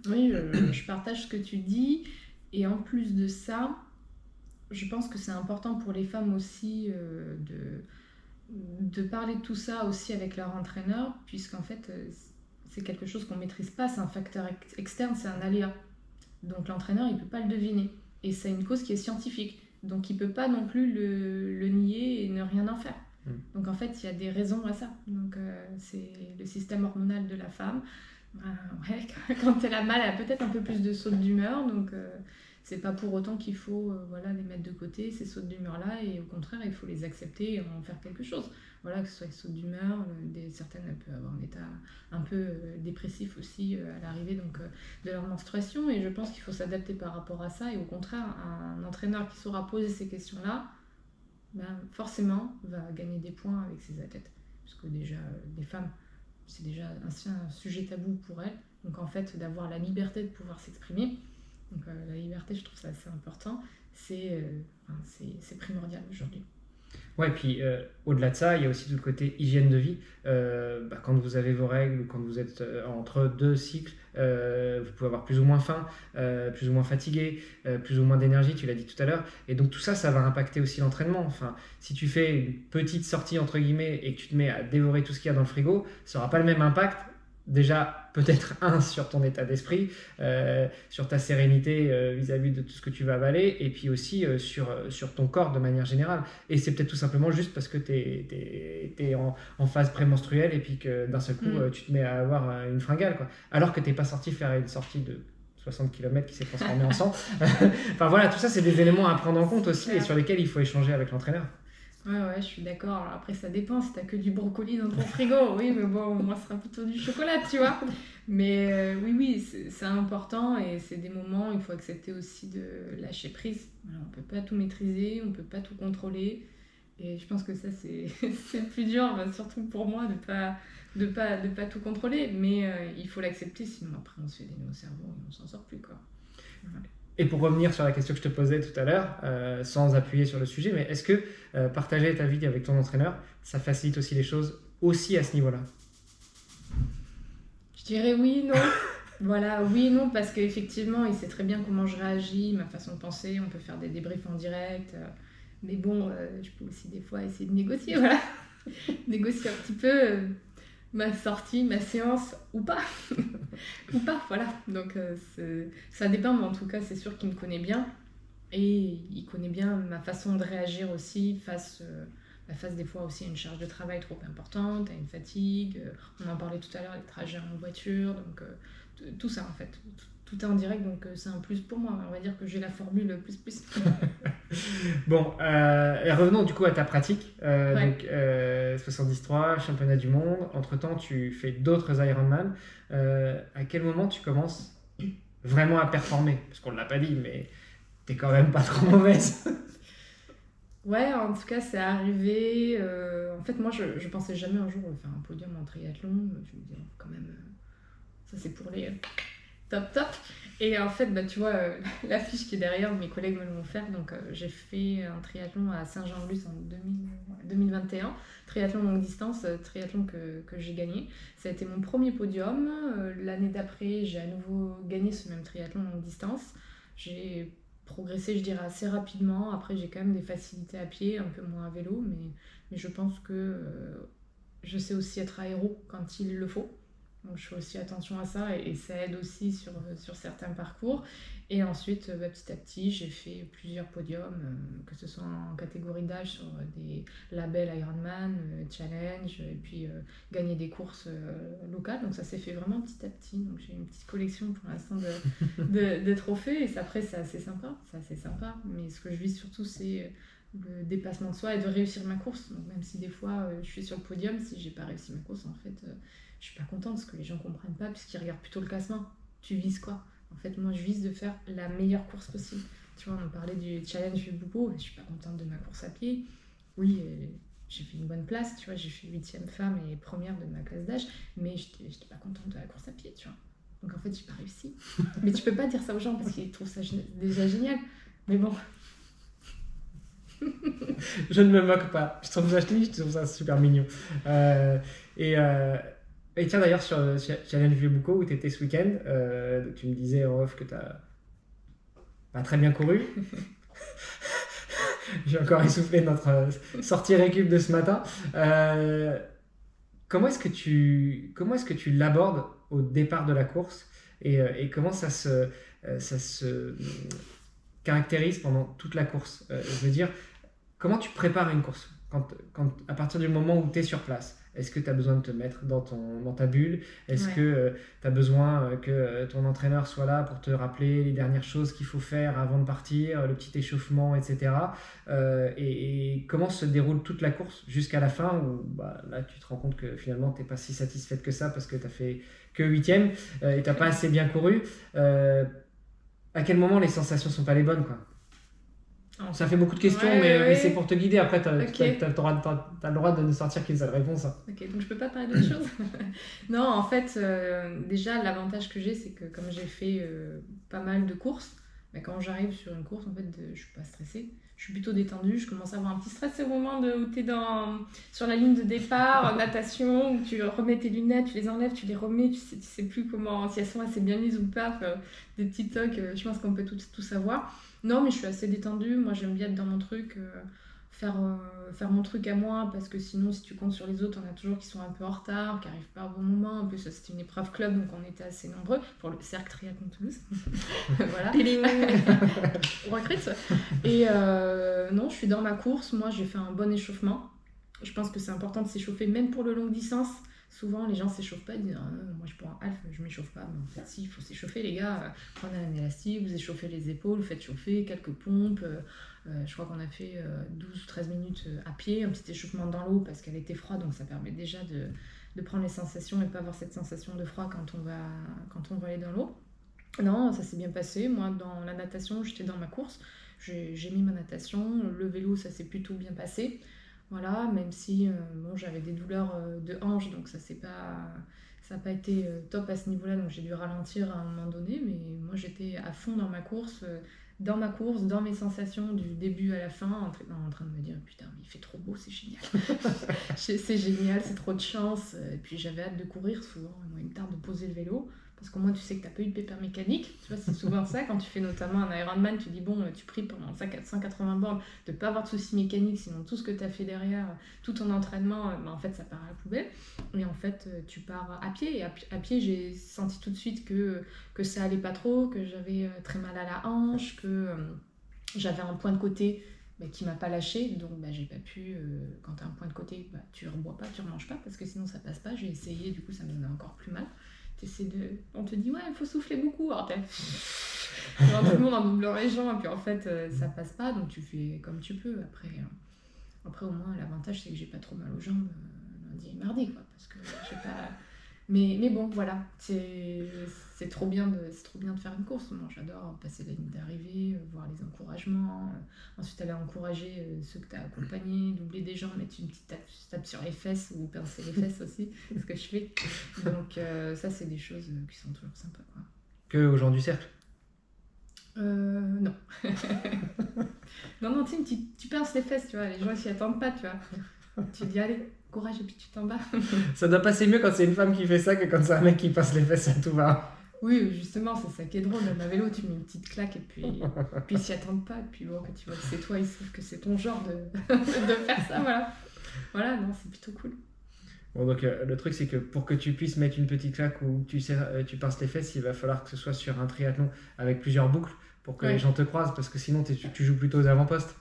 Oui, je partage ce que tu dis. Et en plus de ça, je pense que c'est important pour les femmes aussi de parler de tout ça aussi avec leur entraîneur, puisqu'en fait, c'est quelque chose qu'on ne maîtrise pas, c'est un facteur externe, c'est un aléa. Donc l'entraîneur, il ne peut pas le deviner. Et c'est une cause qui est scientifique. Donc il ne peut pas non plus le nier et ne rien en faire. Donc en fait, il y a des raisons à ça. Donc c'est le système hormonal de la femme. Ouais, quand elle a mal, elle a peut-être un peu plus de sautes d'humeur. Donc c'est pas pour autant qu'il faut les mettre de côté, ces sautes d'humeur-là. Et au contraire, il faut les accepter et en faire quelque chose. Voilà, que ce soit les sautes d'humeur, certaines peuvent avoir un état un peu dépressif aussi à l'arrivée de leur menstruation. Et je pense qu'il faut s'adapter par rapport à ça. Et au contraire, un entraîneur qui saura poser ces questions-là, forcément va gagner des points avec ses athlètes. Parce que déjà, les femmes, c'est déjà un sujet tabou pour elles. Donc en fait, d'avoir la liberté de pouvoir s'exprimer, donc la liberté, je trouve ça assez important, c'est primordial aujourd'hui. Ouais, puis au-delà de ça, il y a aussi tout le côté hygiène de vie. Quand vous avez vos règles ou quand vous êtes entre deux cycles, vous pouvez avoir plus ou moins faim, plus ou moins fatigué, plus ou moins d'énergie, tu l'as dit tout à l'heure. Et donc tout ça, ça va impacter aussi l'entraînement. Enfin, si tu fais une petite sortie entre guillemets et que tu te mets à dévorer tout ce qu'il y a dans le frigo, ça n'aura pas le même impact. Déjà, peut-être sur ton état d'esprit, sur ta sérénité vis-à-vis de tout ce que tu vas avaler, et puis aussi sur ton corps de manière générale. Et c'est peut-être tout simplement juste parce que tu es en phase prémenstruelle et puis que d'un seul coup, tu te mets à avoir une fringale, quoi. Alors que tu n'es pas sorti faire une sortie de 60 km qui s'est transformée en 100. Enfin voilà, tout ça, c'est des éléments à prendre en compte aussi et sur lesquels il faut échanger avec l'entraîneur. Ouais, je suis d'accord. Alors après, ça dépend. Si t'as que du brocoli dans ton frigo, oui, mais bon, moi, ce sera plutôt du chocolat, tu vois. Mais oui, c'est important et c'est des moments où il faut accepter aussi de lâcher prise. Alors, on peut pas tout maîtriser, on peut pas tout contrôler. Et je pense que ça, c'est le plus dur, surtout pour moi, de pas tout contrôler. Mais il faut l'accepter, sinon après, on se fait des nœuds au cerveau et on s'en sort plus, quoi. Voilà. Et pour revenir sur la question que je te posais tout à l'heure, sans appuyer sur le sujet, mais est-ce que partager ta vie avec ton entraîneur, ça facilite aussi les choses aussi à ce niveau-là? Je dirais oui, non. Voilà, oui et non, parce qu'effectivement, il sait très bien comment je réagis, ma façon de penser, on peut faire des débriefs en direct. Mais bon, je peux aussi des fois essayer de négocier, voilà. Négocier un petit peu ma sortie, ma séance, ou pas. Ou pas, voilà. Donc ça dépend, mais en tout cas, c'est sûr qu'il me connaît bien. Et il connaît bien ma façon de réagir aussi face des fois aussi à une charge de travail trop importante, à une fatigue. On en parlait tout à l'heure, les trajets en voiture, donc tout ça en fait. Tout est en direct, donc c'est un plus pour moi. On va dire que j'ai la formule plus. Bon, revenons du coup à ta pratique. Ouais. Donc 73, championnat du monde. Entre-temps, tu fais d'autres Ironman. À quel moment tu commences vraiment à performer? Parce qu'on ne l'a pas dit, mais t'es quand même pas trop mauvaise. Ouais, en tout cas, c'est arrivé. En fait, moi, je pensais jamais un jour faire un podium en triathlon. Je me disais, quand même, ça c'est pour les top. Et en fait, tu vois, l'affiche qui est derrière, mes collègues me l'ont offert. Donc, j'ai fait un triathlon à Saint-Jean-de-Luz en 2021. Triathlon longue distance, triathlon que j'ai gagné. Ça a été mon premier podium. L'année d'après, j'ai à nouveau gagné ce même triathlon longue distance. J'ai progressé, je dirais, assez rapidement. Après, j'ai quand même des facilités à pied, un peu moins à vélo. Mais je pense que je sais aussi être aéro quand il le faut. Donc je fais aussi attention à ça et ça aide aussi sur certains parcours. Et ensuite, petit à petit, j'ai fait plusieurs podiums, que ce soit en catégorie d'âge sur des labels Ironman, Challenge, et puis gagner des courses locales. Donc ça s'est fait vraiment petit à petit. Donc j'ai une petite collection pour l'instant de trophées. Et après, c'est assez sympa. Mais ce que je vis surtout, c'est le dépassement de soi et de réussir ma course. Donc même si des fois, je suis sur le podium, si j'ai pas réussi ma course, en fait... je suis pas contente parce que les gens comprennent pas puisqu'ils regardent plutôt le classement. Tu vises quoi? En fait, moi, je vise de faire la meilleure course possible. Tu vois, on parlait du challenge Bubo, je suis pas contente de ma course à pied. Oui, j'ai fait une bonne place, tu vois, j'ai fait 8e femme et première de ma classe d'âge, mais j'étais pas contente de la course à pied, tu vois. Donc en fait, j'ai pas réussi. Mais tu peux pas dire ça aux gens parce qu'ils trouvent ça déjà génial. Mais bon. Je ne me moque pas. Je trouve ça super mignon. Et tiens, d'ailleurs, sur Challenge Vieux Boucau, où tu étais ce week-end, tu me disais en off que tu n'as pas très bien couru. J'ai encore essoufflé notre sortie récup de ce matin. Comment est-ce que tu l'abordes au départ de la course et comment ça se caractérise pendant toute la course? Je veux dire, comment tu prépares une course à partir du moment où tu es sur place? Est-ce que tu as besoin de te mettre dans ta bulle? Est-ce que tu as besoin que ton entraîneur soit là pour te rappeler les dernières choses qu'il faut faire avant de partir, le petit échauffement, etc. Et comment se déroule toute la course jusqu'à la fin où là tu te rends compte que finalement tu n'es pas si satisfaite que ça parce que tu n'as fait que 8e et tu n'as pas assez bien couru. À quel moment les sensations sont pas les bonnes, quoi? Ça fait beaucoup de questions, mais c'est pour te guider. Après, tu as le droit de ne sortir qu'une seule réponse. Ok, donc je peux pas parler d'autre chose. Non, en fait, déjà, l'avantage que j'ai, c'est que comme j'ai fait pas mal de courses, quand j'arrive sur une course, en fait, je suis pas stressée. Je suis plutôt détendue. Je commence à avoir un petit stress au moment où tu es sur la ligne de départ, en natation, où tu remets tes lunettes, tu les enlèves, tu les remets, tu sais plus si elles sont assez bien mises ou pas. Des petits tocs, je pense qu'on peut tout savoir. Non, mais je suis assez détendue. Moi, j'aime bien être dans mon truc, faire mon truc à moi, parce que sinon, si tu comptes sur les autres, on a toujours qui sont un peu en retard, qui n'arrivent pas au bon moment. En plus, c'était une épreuve club, donc on était assez nombreux pour le Cercle Triathlon Toulouse. Voilà. On recrute. Et non, je suis dans ma course. Moi, j'ai fait un bon échauffement. Je pense que c'est important de s'échauffer, même pour le longue distance. Souvent, les gens ne s'échauffent pas, ils disent moi je prends un half, je ne m'échauffe pas. Mais en fait, si, il faut s'échauffer, les gars. Prenez un élastique, vous échauffez les épaules, vous faites chauffer, quelques pompes. Je crois qu'on a fait 12 ou 13 minutes à pied, un petit échauffement dans l'eau parce qu'elle était froide, donc ça permet déjà de prendre les sensations et de ne pas avoir cette sensation de froid quand on va aller dans l'eau. Non, ça s'est bien passé. Moi, dans la natation, j'étais dans ma course. J'ai mis ma natation. Le vélo, ça s'est plutôt bien passé. Voilà, même si j'avais des douleurs de hanche, donc ça n'a pas été top à ce niveau-là, donc j'ai dû ralentir à un moment donné, mais moi j'étais à fond dans ma course, dans mes sensations du début à la fin, en train de me dire putain, mais il fait trop beau, c'est génial. C'est génial, c'est trop de chance. Et puis j'avais hâte de courir souvent, moi il me tarde de poser le vélo. Parce qu'au moins tu sais que tu n'as pas eu de pépère mécanique. Tu vois, c'est souvent ça. Quand tu fais notamment un Ironman, tu dis bon, tu pries pendant 180 bornes de ne pas avoir de soucis mécaniques, sinon tout ce que tu as fait derrière, tout ton entraînement, en fait ça part à la poubelle. Et en fait, tu pars à pied. Et à pied, j'ai senti tout de suite que ça allait pas trop, que j'avais très mal à la hanche, que j'avais un point de côté qui m'a pas lâché, donc j'ai pas pu, quand tu as un point de côté, tu rebois pas, tu remanges pas, parce que sinon ça passe pas. J'ai essayé, du coup ça me donnait encore plus mal. On te dit ouais, il faut souffler beaucoup, alors tout le monde en doublant les jambes, et puis en fait ça passe pas, donc tu fais comme tu peux. Après au moins l'avantage c'est que j'ai pas trop mal aux jambes lundi et mardi, quoi, parce que j'ai pas. Mais bon, voilà, c'est trop bien de faire une course. Moi, j'adore passer la ligne d'arrivée, voir les encouragements, ensuite aller encourager ceux que tu as accompagnés, doubler des jambes, mettre une petite tape sur les fesses ou pincer les fesses aussi, c'est ce que je fais. Donc ça, c'est des choses qui sont toujours sympas, quoi. Que aux gens du cercle? Non. non, tu pinces les fesses, tu vois, les gens ils s'y attendent pas, tu vois. Tu dis allez, courage, et puis tu t'en bats. Ça doit passer mieux quand c'est une femme qui fait ça que quand c'est un mec qui passe les fesses à tout va. Oui, justement, c'est ça qui est drôle. Même à vélo, tu mets une petite claque et puis ils s'y attendent pas. Et puis bon, quand tu vois que c'est toi, ils savent que c'est ton genre de faire ça, voilà. Voilà, non, c'est plutôt cool. Bon, donc le truc, c'est que pour que tu puisses mettre une petite claque ou tu pinces les fesses, il va falloir que ce soit sur un triathlon avec plusieurs boucles pour que les gens te croisent, parce que sinon tu joues plutôt aux avant-postes.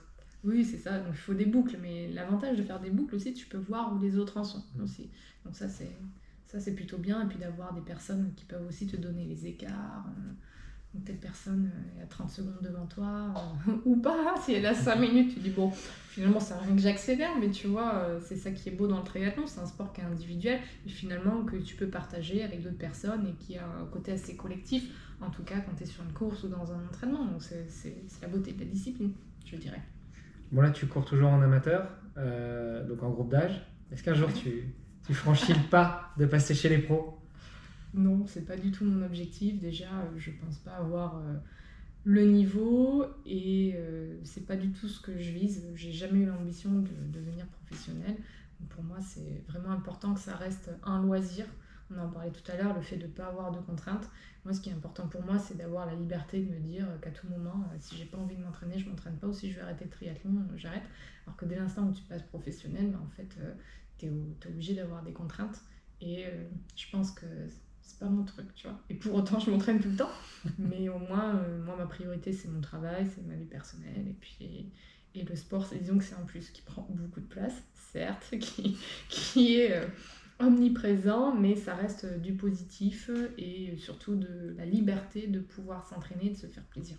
Oui, c'est ça, donc il faut des boucles, mais l'avantage de faire des boucles aussi, tu peux voir où les autres en sont aussi. Donc ça c'est plutôt bien, et puis d'avoir des personnes qui peuvent aussi te donner les écarts. Donc telle personne est à 30 secondes devant toi, ou pas, si elle a 5 minutes, tu dis bon, finalement ça rien que j'accélère, mais tu vois, c'est ça qui est beau dans le triathlon, c'est un sport qui est individuel, et finalement que tu peux partager avec d'autres personnes, et qui a un côté assez collectif, en tout cas quand tu es sur une course ou dans un entraînement, donc c'est la beauté de la discipline, je dirais. Bon, là, tu cours toujours en amateur, donc en groupe d'âge. Est-ce qu'un jour, tu franchis le pas de passer chez les pros? Non, c'est pas du tout mon objectif. Déjà, je pense pas avoir le niveau et c'est pas du tout ce que je vise. J'ai jamais eu l'ambition de devenir professionnelle. Donc pour moi, c'est vraiment important que ça reste un loisir. on en parlait tout à l'heure, le fait de ne pas avoir de contraintes. Moi, ce qui est important pour moi, c'est d'avoir la liberté de me dire qu'à tout moment, si j'ai pas envie de m'entraîner, je m'entraîne pas, ou si je vais arrêter le triathlon, j'arrête. Alors que dès l'instant où tu passes professionnel, en fait, tu es obligé d'avoir des contraintes. Et je pense que c'est pas mon truc, tu vois. Et pour autant, je m'entraîne tout le temps. Mais au moins, moi, ma priorité, c'est mon travail, c'est ma vie personnelle. Et le sport, disons que c'est un plus qui prend beaucoup de place, certes, qui est omniprésent, mais ça reste du positif et surtout de la liberté de pouvoir s'entraîner et de se faire plaisir.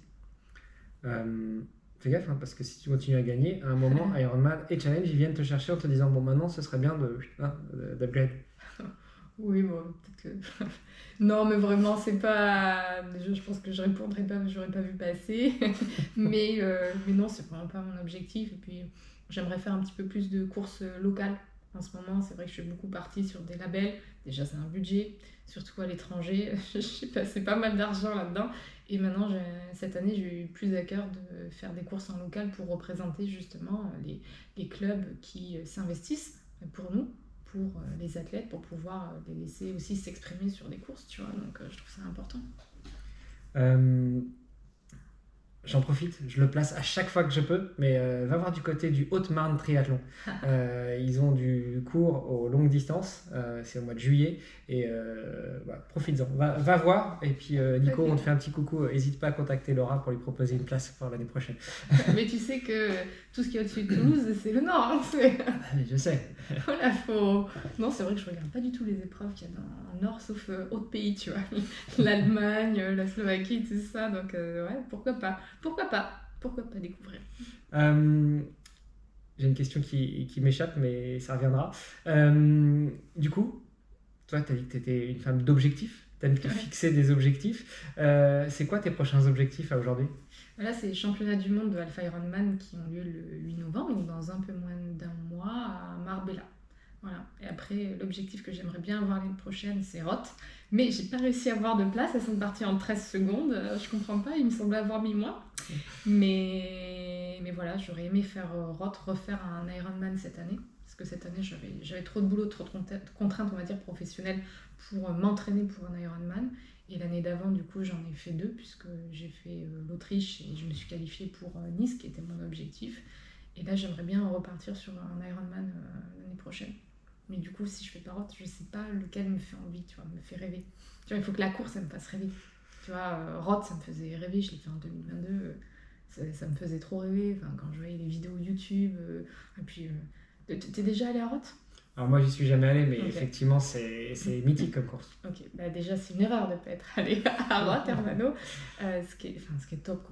Fais gaffe, hein, parce que si tu continues à gagner, à un moment, Ironman et Challenge, ils viennent te chercher en te disant bon, maintenant, ce serait bien d'upgrade. Oui, bon, peut-être que... Non, mais vraiment, c'est pas... Je pense que je répondrais pas, j'aurais pas vu passer. mais non, c'est vraiment pas mon objectif. Et puis, j'aimerais faire un petit peu plus de courses locales. En ce moment, c'est vrai que je suis beaucoup partie sur des labels. Déjà, c'est un budget, surtout à l'étranger. J'ai passé pas mal d'argent là-dedans. Et maintenant, cette année, j'ai eu plus à cœur de faire des courses en local pour représenter justement les clubs qui s'investissent pour nous, pour les athlètes, pour pouvoir les laisser aussi s'exprimer sur des courses, tu vois. Donc, je trouve ça important. J'en profite, je le place à chaque fois que je peux, mais va voir du côté du Haute-Marne Triathlon. Ils ont du cours aux longues distances, c'est au mois de juillet, et profites-en. Va voir, et puis Nico, on te fait un petit coucou, n'hésite pas à contacter Laura pour lui proposer une place pour l'année prochaine. Mais tu sais que tout ce qui est au-dessus de Toulouse, c'est le Nord. Hein, mais je sais. Voilà, Non, c'est vrai que je regarde pas du tout les épreuves qu'il y a dans le Nord, sauf autres pays, tu vois. L'Allemagne, la Slovaquie, tout ça, donc ouais, pourquoi pas découvrir. J'ai une question qui m'échappe, mais ça reviendra. Du coup, toi, tu as dit que tu étais une femme d'objectifs, tu aimes te fixer des objectifs. C'est quoi tes prochains objectifs à aujourd'hui ? Là, c'est les championnats du monde de Alpha Ironman qui ont lieu le 8 novembre, donc dans un peu moins d'un mois, à Marbella. Voilà. Et après, l'objectif que j'aimerais bien avoir l'année prochaine, c'est Roth. Mais j'ai pas réussi à avoir de place, elles sont parties en 13 secondes. Je comprends pas, il me semblait avoir mis moins. Mais voilà, j'aurais aimé faire Roth, refaire un Ironman cette année. Parce que cette année, j'avais trop de boulot, trop de contraintes, on va dire, professionnelles pour m'entraîner pour un Ironman. Et l'année d'avant, du coup, j'en ai fait 2, puisque j'ai fait l'Autriche et je me suis qualifiée pour Nice, qui était mon objectif. Et là, j'aimerais bien repartir sur un Ironman l'année prochaine. Mais du coup, si je fais pas Roth, je sais pas lequel me fait envie, tu vois, me fait rêver. Tu vois, il faut que la course, elle me fasse rêver. Tu vois, Roth, ça me faisait rêver, je l'ai fait en 2022. Ça me faisait trop rêver, enfin, quand je voyais les vidéos YouTube. Et puis, t'es déjà allé à Roth ? Alors moi, j'y suis jamais allé, mais effectivement, c'est mythique comme course. Ok, bah déjà, c'est une erreur de ne pas être allé à Roth, Hermano. Ce qui est top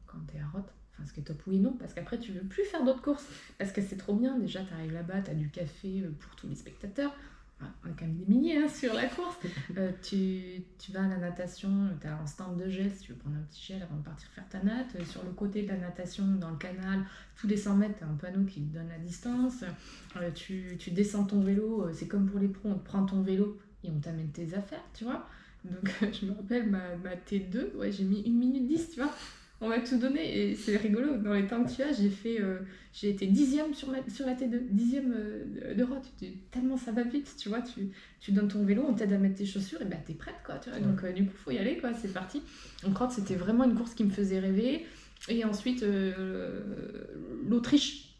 quand t'es à Roth. Enfin, ce qui est top, oui et non, parce qu'après, tu veux plus faire d'autres courses. Parce que c'est trop bien. Déjà, t'arrives là-bas, t'as du café pour tous les spectateurs. Enfin, on a quand même des milliers sur la course. Tu vas à la natation, t'as un stand de gel si tu veux prendre un petit gel avant de partir faire ta natte. Sur le côté de la natation, dans le canal, tous les 100 mètres, t'as un panneau qui te donne la distance. Tu descends ton vélo, c'est comme pour les pros, on te prend ton vélo et on t'amène tes affaires, tu vois. Donc, je me rappelle ma T2, ouais, j'ai mis 1 minute 10, tu vois. On m'a tout donné et c'est rigolo. Dans les temps que tu as, j'ai été 10e sur la T2, 10e de Roth. Tellement ça va vite, tu vois. Tu donnes ton vélo, on t'aide à mettre tes chaussures et bah t'es prête, quoi. Tu vois. Donc, du coup, faut y aller, quoi. C'est parti. Donc, Roth, c'était vraiment une course qui me faisait rêver. Et ensuite, l'Autriche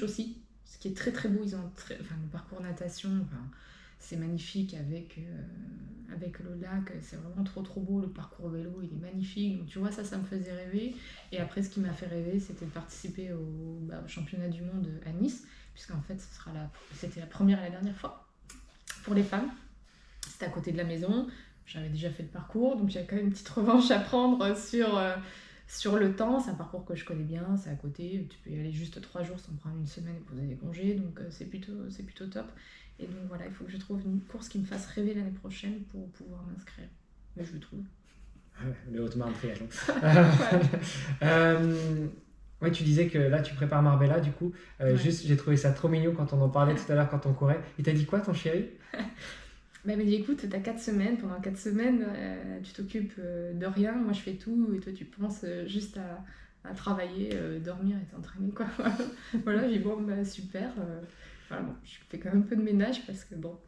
aussi. Ce qui est très très beau, ils ont le parcours natation, c'est magnifique avec le lac, c'est vraiment trop trop beau, le parcours vélo il est magnifique, donc tu vois ça me faisait rêver. Et après ce qui m'a fait rêver c'était de participer au championnat du monde à Nice, puisqu'en fait c'était la première et la dernière fois pour les femmes, c'était à côté de la maison, j'avais déjà fait le parcours, donc j'avais quand même une petite revanche à prendre sur le temps. C'est un parcours que je connais bien, c'est à côté, tu peux y aller juste 3 jours sans prendre une semaine et poser des congés, donc c'est plutôt top. Et donc voilà, il faut que je trouve une course qui me fasse rêver l'année prochaine pour pouvoir m'inscrire. Mais je le trouve. Le Haute-Marne Triathlon. Oui, tu disais que là tu prépares Marbella, du coup. Juste, j'ai trouvé ça trop mignon quand on en parlait tout à l'heure quand on courait. Il t'a dit quoi ton chéri ? Bah, il m'a dit écoute, t'as 4 semaines, pendant 4 semaines, tu t'occupes de rien, moi je fais tout, et toi tu penses juste à travailler, dormir et t'entraîner, quoi. Voilà, j'ai dit bon, bah super. Voilà, bon, je fais quand même un peu de ménage parce que bon,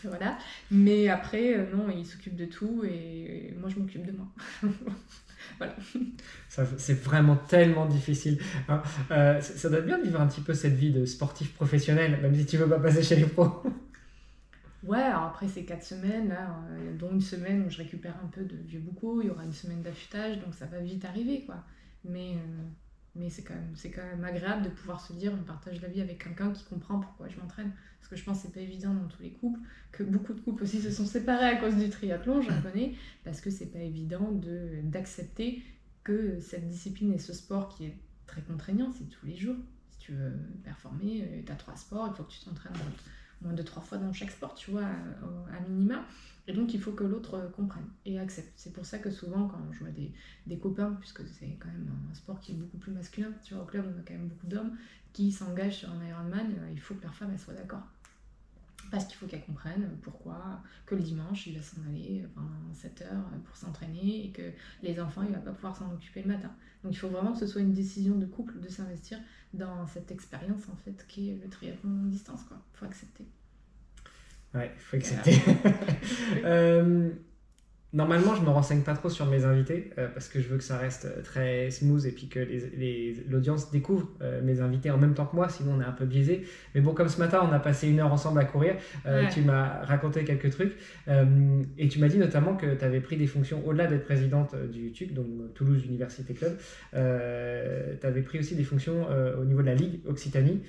Voilà. Mais après, non, il s'occupe de tout et moi, je m'occupe de moi. Voilà. C'est vraiment tellement difficile. Hein. Ça doit être bien de vivre un petit peu cette vie de sportif professionnel, même si tu veux pas passer chez les pros. Ouais, alors après ces 4 semaines, là, dont une semaine où je récupère un peu de vieux boucou, il y aura une semaine d'affûtage, donc ça va vite arriver, quoi. Mais c'est quand même agréable de pouvoir se dire on partage la vie avec quelqu'un qui comprend pourquoi je m'entraîne. Parce que je pense que c'est pas évident dans tous les couples, que beaucoup de couples aussi se sont séparés à cause du triathlon, j'en connais, parce que c'est pas évident d'accepter que cette discipline et ce sport qui est très contraignant, c'est tous les jours. Si tu veux performer, tu as 3 sports, il faut que tu t'entraînes moins de 3 fois dans chaque sport, tu vois, à minima. Et donc, il faut que l'autre comprenne et accepte. C'est pour ça que souvent, quand je vois des copains, puisque c'est quand même un sport qui est beaucoup plus masculin, tu vois, au club, on a quand même beaucoup d'hommes qui s'engagent sur un Ironman, il faut que leur femme, elle soit d'accord. Parce qu'il faut qu'elle comprenne pourquoi, que le dimanche, il va s'en aller pendant 7 heures pour s'entraîner et que les enfants, il va pas pouvoir s'en occuper le matin. Donc, il faut vraiment que ce soit une décision de couple de s'investir dans cette expérience, en fait, qui est le triathlon distance, quoi. Il faut accepter. Ouais, il faut accepter. Normalement, je me renseigne pas trop sur mes invités parce que je veux que ça reste très smooth et puis que l'audience découvre mes invités en même temps que moi, sinon on est un peu biaisé. Mais bon, comme ce matin, on a passé 1 heure ensemble à courir, tu m'as raconté quelques trucs et tu m'as dit notamment que tu avais pris des fonctions au-delà d'être présidente du TUC, donc Toulouse Université Club. Tu avais pris aussi des fonctions au niveau de la Ligue Occitanie.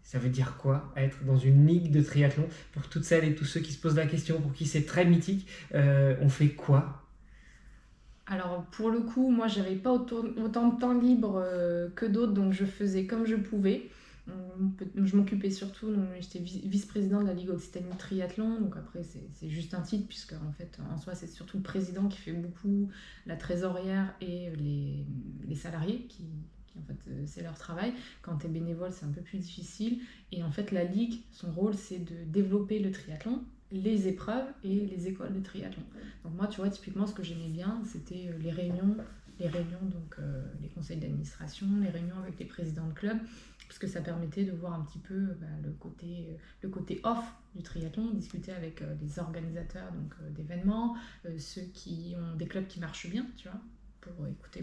Ça veut dire quoi, être dans une ligue de triathlon? Pour toutes celles et tous ceux qui se posent la question, pour qui c'est très mythique, on fait quoi? Alors pour le coup, moi j'avais pas autant de temps libre que d'autres, donc je faisais comme je pouvais. Je m'occupais surtout, j'étais vice-présidente de la Ligue Occitanie de Triathlon, donc après c'est juste un titre, puisque en fait en soi c'est surtout le président qui fait beaucoup, la trésorière et les salariés qui en fait c'est leur travail. Quand tu es bénévole c'est un peu plus difficile, et en fait la Ligue, son rôle c'est de développer le triathlon, les épreuves et les écoles de triathlon. Donc moi tu vois typiquement ce que j'aimais bien c'était les réunions, donc les conseils d'administration, les réunions avec les présidents de clubs, parce que ça permettait de voir un petit peu le côté off du triathlon, discuter avec les organisateurs d'événements, ceux qui ont des clubs qui marchent bien, tu vois, pour écouter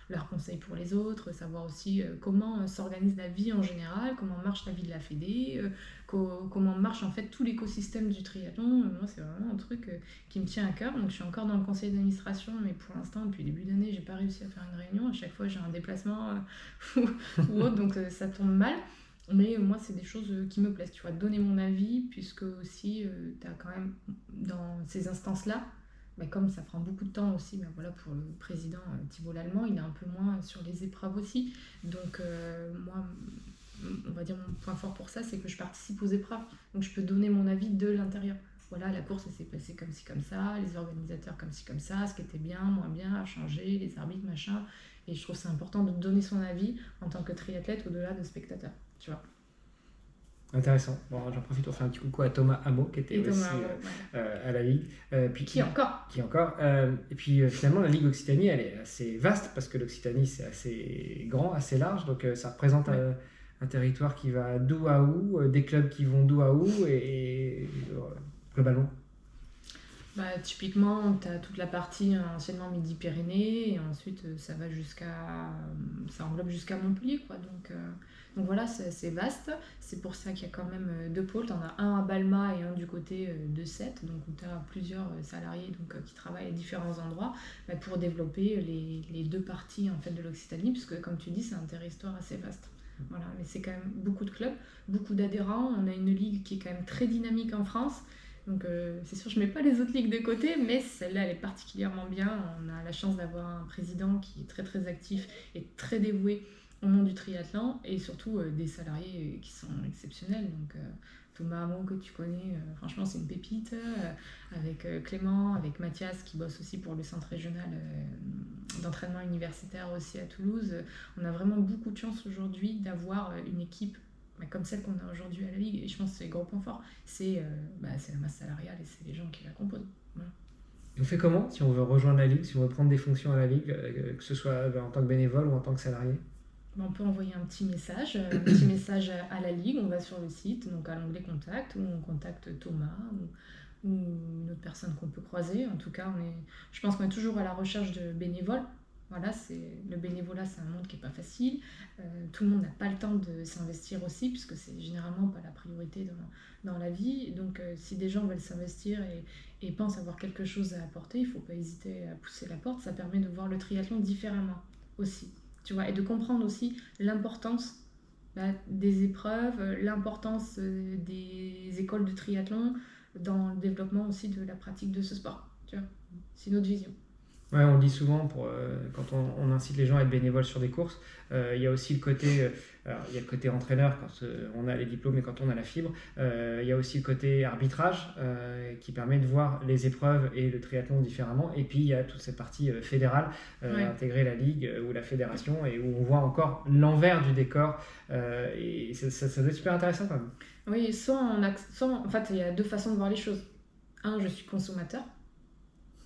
leurs conseils pour les autres, savoir aussi comment s'organise la vie en général, comment marche la vie de la fédé, comment marche en fait tout l'écosystème du triathlon. Moi c'est vraiment un truc qui me tient à cœur, donc je suis encore dans le conseil d'administration, mais pour l'instant depuis le début d'année j'ai pas réussi à faire une réunion, à chaque fois j'ai un déplacement ou autre, donc ça tombe mal. Mais moi, c'est des choses qui me plaisent, tu vois, donner mon avis, puisque aussi, tu as quand même, dans ces instances-là, comme ça prend beaucoup de temps aussi, voilà, pour le président Thibault Lallemand, il est un peu moins sur les épreuves aussi. Donc, moi, on va dire mon point fort pour ça, c'est que je participe aux épreuves. Donc, je peux donner mon avis de l'intérieur. Voilà, la course s'est passée comme ci, comme ça, les organisateurs comme ci, comme ça, ce qui était bien, moins bien, à changer, les arbitres, machin. Et je trouve que c'est important de donner son avis en tant que triathlète au-delà de spectateur, tu vois. Intéressant. Bon, j'en profite pour faire un petit coucou à Thomas Hameau qui était aussi à la Ligue. Puis qui encore. Et puis finalement, la Ligue Occitanie, elle est assez vaste parce que l'Occitanie, c'est assez grand, assez large. Donc ça représente un territoire qui va d'où à où, des clubs qui vont d'où à où et globalement. Typiquement, tu as toute la partie anciennement Midi-Pyrénées et ensuite ça englobe jusqu'à Montpellier, quoi. Donc voilà, c'est vaste. C'est pour ça qu'il y a quand même 2 pôles. Tu en as un à Balma et un du côté de Sète, donc où tu as plusieurs salariés qui travaillent à différents endroits pour développer les 2 parties en fait, de l'Occitanie, puisque comme tu dis, c'est un territoire assez vaste. Voilà, mais c'est quand même beaucoup de clubs, beaucoup d'adhérents. On a une ligue qui est quand même très dynamique en France. Donc c'est sûr, je ne mets pas les autres ligues de côté, mais celle-là, elle est particulièrement bien. On a la chance d'avoir un président qui est très très actif et très dévoué au monde du triathlon, et surtout des salariés qui sont exceptionnels. Donc Thomas Hameau que tu connais, franchement c'est une pépite, avec Clément, avec Mathias qui bosse aussi pour le centre régional d'entraînement universitaire aussi à Toulouse. On a vraiment beaucoup de chance aujourd'hui d'avoir une équipe comme celle qu'on a aujourd'hui à la Ligue, et je pense que c'est le gros point fort, c'est la masse salariale et c'est les gens qui la composent. Voilà. On fait comment si on veut rejoindre la Ligue, si on veut prendre des fonctions à la Ligue, que ce soit en tant que bénévole ou en tant que salarié? On peut envoyer un petit message à la Ligue. On va sur le site, donc à l'onglet Contact, où on contacte Thomas ou une autre personne qu'on peut croiser. En tout cas, je pense qu'on est toujours à la recherche de bénévoles. Voilà, le bénévolat, c'est un monde qui n'est pas facile. Tout le monde n'a pas le temps de s'investir aussi, puisque c'est généralement pas la priorité dans la vie. Donc, si des gens veulent s'investir et pensent avoir quelque chose à apporter, il ne faut pas hésiter à pousser la porte. Ça permet de voir le triathlon différemment aussi. Tu vois, et de comprendre aussi l'importance des épreuves, l'importance des écoles de triathlon dans le développement aussi de la pratique de ce sport. Tu vois, c'est notre vision. Ouais, on le dit souvent quand on incite les gens à être bénévoles sur des courses. Il y a aussi le côté, il y a le côté entraîneur quand on a les diplômes et quand on a la fibre. Il y a aussi le côté arbitrage qui permet de voir les épreuves et le triathlon différemment. Et puis il y a toute cette partie fédérale, intégrer la ligue ou la fédération et où on voit encore l'envers du décor. Et ça doit être super intéressant quand même. Oui, en fait, il y a deux façons de voir les choses. Un, je suis consommateur.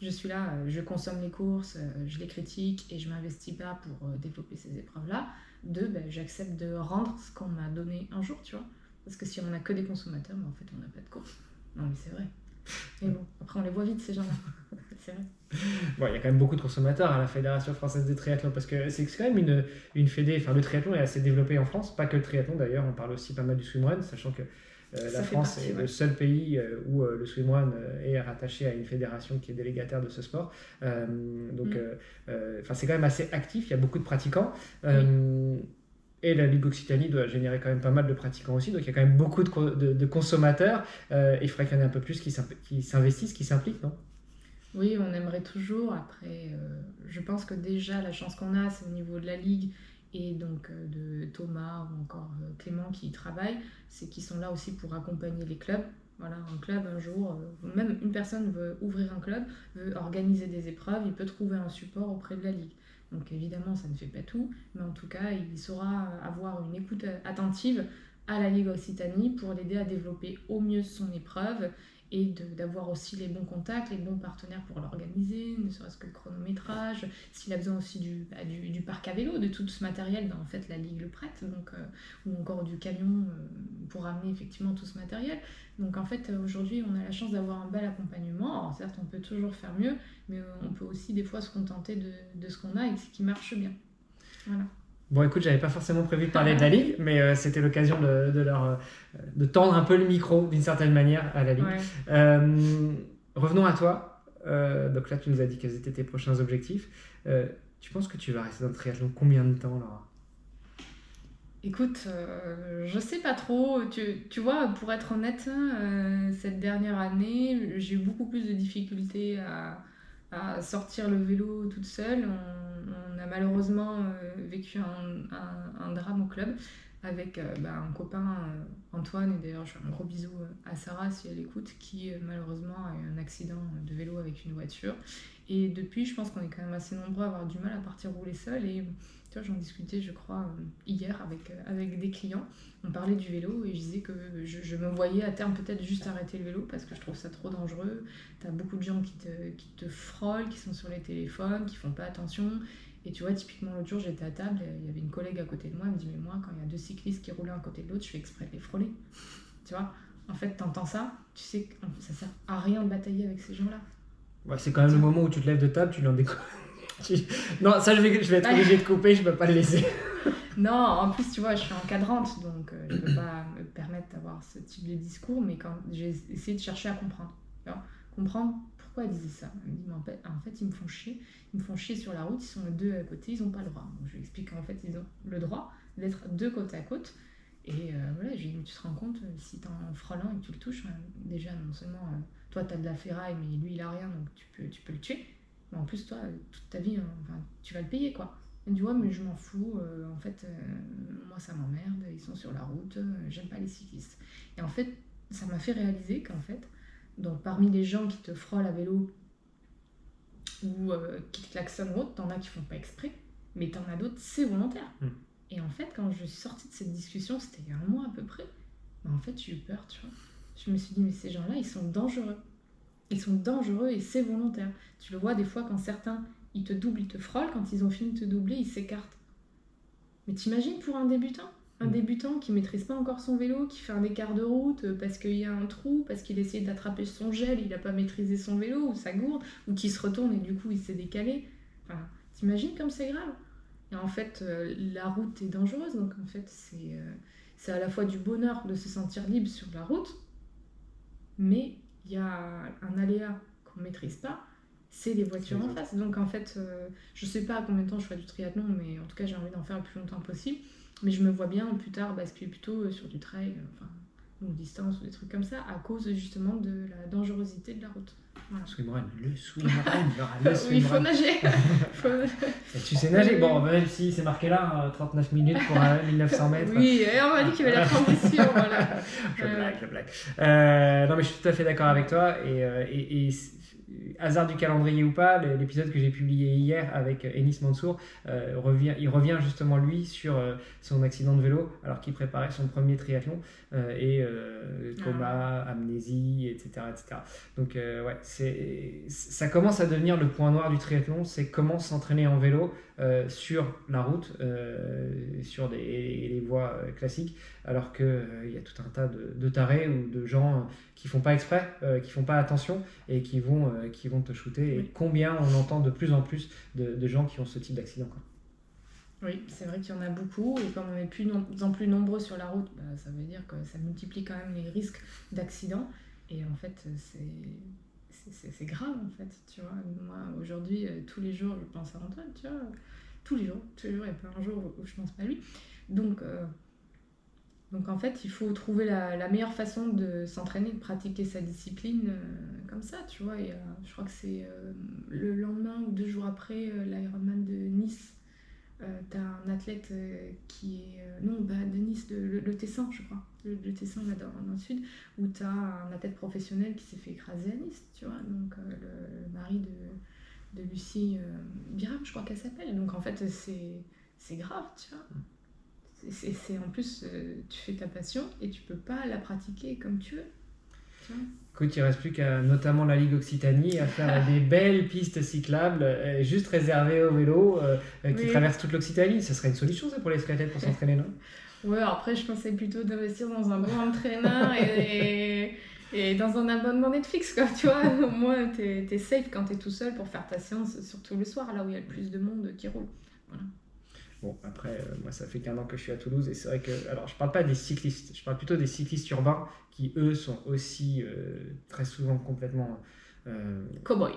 Je suis là, je consomme les courses, je les critique et je ne m'investis pas pour développer ces épreuves-là. Deux, j'accepte de rendre ce qu'on m'a donné un jour, tu vois. Parce que si on n'a que des consommateurs, en fait, on n'a pas de course. Non, mais c'est vrai. Mais bon, après, on les voit vite, ces gens-là. C'est vrai. Bon, il y a quand même beaucoup de consommateurs à la Fédération française de triathlon parce que c'est quand même une fédé. Enfin, le triathlon est assez développé en France, pas que le triathlon d'ailleurs. On parle aussi pas mal du swimrun, sachant que la France est le seul pays où le swimrun est rattaché à une fédération qui est délégataire de ce sport. C'est quand même assez actif, il y a beaucoup de pratiquants. Et la Ligue Occitanie doit générer quand même pas mal de pratiquants aussi, donc il y a quand même beaucoup de consommateurs. Il faudrait qu'il y en ait un peu plus qui s'investissent, qui s'impliquent, non ? Oui, on aimerait toujours. Après, je pense que déjà, la chance qu'on a, c'est au niveau de la Ligue et donc de Thomas ou encore Clément qui y travaillent, c'est qu'ils sont là aussi pour accompagner les clubs. Voilà, un club un jour, même une personne veut ouvrir un club, veut organiser des épreuves, il peut trouver un support auprès de la Ligue. Donc évidemment, ça ne fait pas tout, mais en tout cas, il saura avoir une écoute attentive à la Ligue Occitanie pour l'aider à développer au mieux son épreuve et d'avoir aussi les bons contacts, les bons partenaires pour l'organiser, ne serait-ce que le chronométrage, s'il a besoin aussi du parc à vélo, de tout ce matériel, en fait la Ligue le prête, donc, ou encore du camion pour amener effectivement tout ce matériel. Donc en fait aujourd'hui on a la chance d'avoir un bel accompagnement. Alors certes on peut toujours faire mieux, mais on peut aussi des fois se contenter de ce qu'on a et qui marche bien. Voilà. Bon, écoute, j'avais pas forcément prévu de parler de la Ligue, mais c'était l'occasion de tendre un peu le micro d'une certaine manière à la Ligue. Ouais. Revenons à toi. Donc là, tu nous as dit quels étaient tes prochains objectifs. Tu penses que tu vas rester dans le triathlon combien de temps, Laura ? Écoute, je sais pas trop. Tu vois, pour être honnête, cette dernière année, j'ai eu beaucoup plus de difficultés à sortir le vélo toute seule. On a malheureusement vécu un drame au club avec un copain, Antoine, et d'ailleurs je fais un gros bisou à Sarah si elle écoute, qui malheureusement a eu un accident de vélo avec une voiture. Et depuis, je pense qu'on est quand même assez nombreux à avoir du mal à partir rouler seul. Et tu vois, j'en discutais, je crois, hier avec des clients. On parlait du vélo et je disais que je me voyais à terme peut-être juste arrêter le vélo parce que je trouve ça trop dangereux. T'as beaucoup de gens qui te frôlent, qui sont sur les téléphones, qui font pas attention. Et tu vois, typiquement l'autre jour, j'étais à table, il y avait une collègue à côté de moi, elle me dit « Mais moi, quand il y a deux cyclistes qui roulent un côté de l'autre, je fais exprès de les frôler. » Tu vois, en fait, t'entends ça, tu sais que ça sert à rien de batailler avec ces gens-là. Ouais, c'est quand même le moment où tu te lèves de table, tu l'en découvres. Non, ça je vais être obligée de couper, je peux pas le laisser. Non, en plus tu vois, je suis encadrante, donc je peux pas me permettre d'avoir ce type de discours, mais quand j'ai essayé de chercher à comprendre. Alors, comprendre pourquoi ils disaient ça. Elle me dit, mais en fait ils me font chier sur la route, ils sont deux à côté, ils ont pas le droit. Donc je lui explique qu'en fait ils ont le droit d'être deux côte à côte. Et voilà, j'ai dit, tu te rends compte, si t'es en frôlant et que tu le touches, déjà non seulement toi t'as de la ferraille, mais lui il a rien, donc tu peux le tuer. Mais en plus, toi, toute ta vie, tu vas le payer, quoi. Elle me dit, ouais, mais je m'en fous, en fait, moi, ça m'emmerde, ils sont sur la route, j'aime pas les cyclistes. Et en fait, ça m'a fait réaliser qu'en fait, donc, parmi les gens qui te frôlent à vélo ou qui te klaxonnent ou autre, t'en as qui font pas exprès, mais t'en as d'autres, c'est volontaire. Et en fait, quand je suis sortie de cette discussion, c'était il y a un mois à peu près, en fait, j'ai eu peur, tu vois. Je me suis dit, mais ces gens-là, ils sont dangereux. Ils sont dangereux et c'est volontaire. Tu le vois des fois quand certains, ils te doublent, ils te frôlent, quand ils ont fini de te doubler, ils s'écartent. Mais t'imagines pour un débutant ? Un débutant qui maîtrise pas encore son vélo, qui fait un écart de route parce qu'il y a un trou, parce qu'il essaie d'attraper son gel, il n'a pas maîtrisé son vélo ou sa gourde, ou qui se retourne et du coup il s'est décalé. Enfin, t'imagines comme c'est grave ? Et en fait, la route est dangereuse, donc en fait c'est à la fois du bonheur de se sentir libre sur la route, mais il y a un aléa qu'on ne maîtrise pas, c'est les voitures en face. Donc en fait, je sais pas à combien de temps je ferai du triathlon, mais en tout cas j'ai envie d'en faire le plus longtemps possible. Mais je me vois bien plus tard basculer plutôt sur du trail, enfin, longue distance ou des trucs comme ça, à cause justement de la dangerosité de la route. Voilà. Le swimrun, oui, il faut nager. Et tu sais nager, bon, même si c'est marqué là, 39 minutes pour 1900 mètres. Oui, et on m'a dit qu'il y avait la transition, voilà. Je blague. Non mais je suis tout à fait d'accord avec toi, et hasard du calendrier ou pas, l'épisode que j'ai publié hier avec Enis Mansour, il revient justement lui sur son accident de vélo alors qu'il préparait son premier triathlon, coma, amnésie, etc. Donc ça commence à devenir le point noir du triathlon, c'est comment s'entraîner en vélo sur la route, sur les voies classiques, alors qu'il y a tout un tas de tarés ou de gens qui font pas exprès, qui font pas attention et qui vont te shooter. Et combien on entend de plus en plus de gens qui ont ce type d'accident, quoi. Oui, c'est vrai qu'il y en a beaucoup, et comme on est de plus en plus nombreux sur la route, ça veut dire que ça multiplie quand même les risques d'accident. Et en fait, c'est grave, en fait, tu vois. Moi, aujourd'hui, tous les jours, je pense à Antoine, tu vois. Tous les jours, il n'y a pas un jour où je pense pas à lui. Donc en fait, il faut trouver la meilleure façon de s'entraîner, de pratiquer sa discipline comme ça, tu vois. Et je crois que c'est le lendemain ou 2 jours après l'Ironman de Nice. T'as un athlète qui est... de Nice, le Tessin, je crois. Le Tessin, là, dans le sud, où t'as un athlète professionnel qui s'est fait écraser à Nice, tu vois. Donc, le mari de Lucie Biram, je crois qu'elle s'appelle. Donc, en fait, c'est grave, tu vois. C'est en plus, tu fais ta passion et tu peux pas la pratiquer comme tu veux. Tu vois. Écoute, il ne reste plus qu'à notamment la Ligue Occitanie à faire des belles pistes cyclables juste réservées aux vélos qui traversent toute l'Occitanie. Ce serait une solution ça pour les triathlètes pour s'entraîner, non ? Ouais, après je pensais plutôt d'investir dans un bon entraîneur et dans un abonnement Netflix, quoi, tu vois. Au moins t'es safe quand t'es tout seul pour faire ta séance, surtout le soir, là où il y a le plus de monde qui roule. Voilà. Bon, après, moi, ça fait qu'un an que je suis à Toulouse, et c'est vrai que... Alors, je parle pas des cyclistes, je parle plutôt des cyclistes urbains qui, eux, sont aussi très souvent complètement... Cow-boy.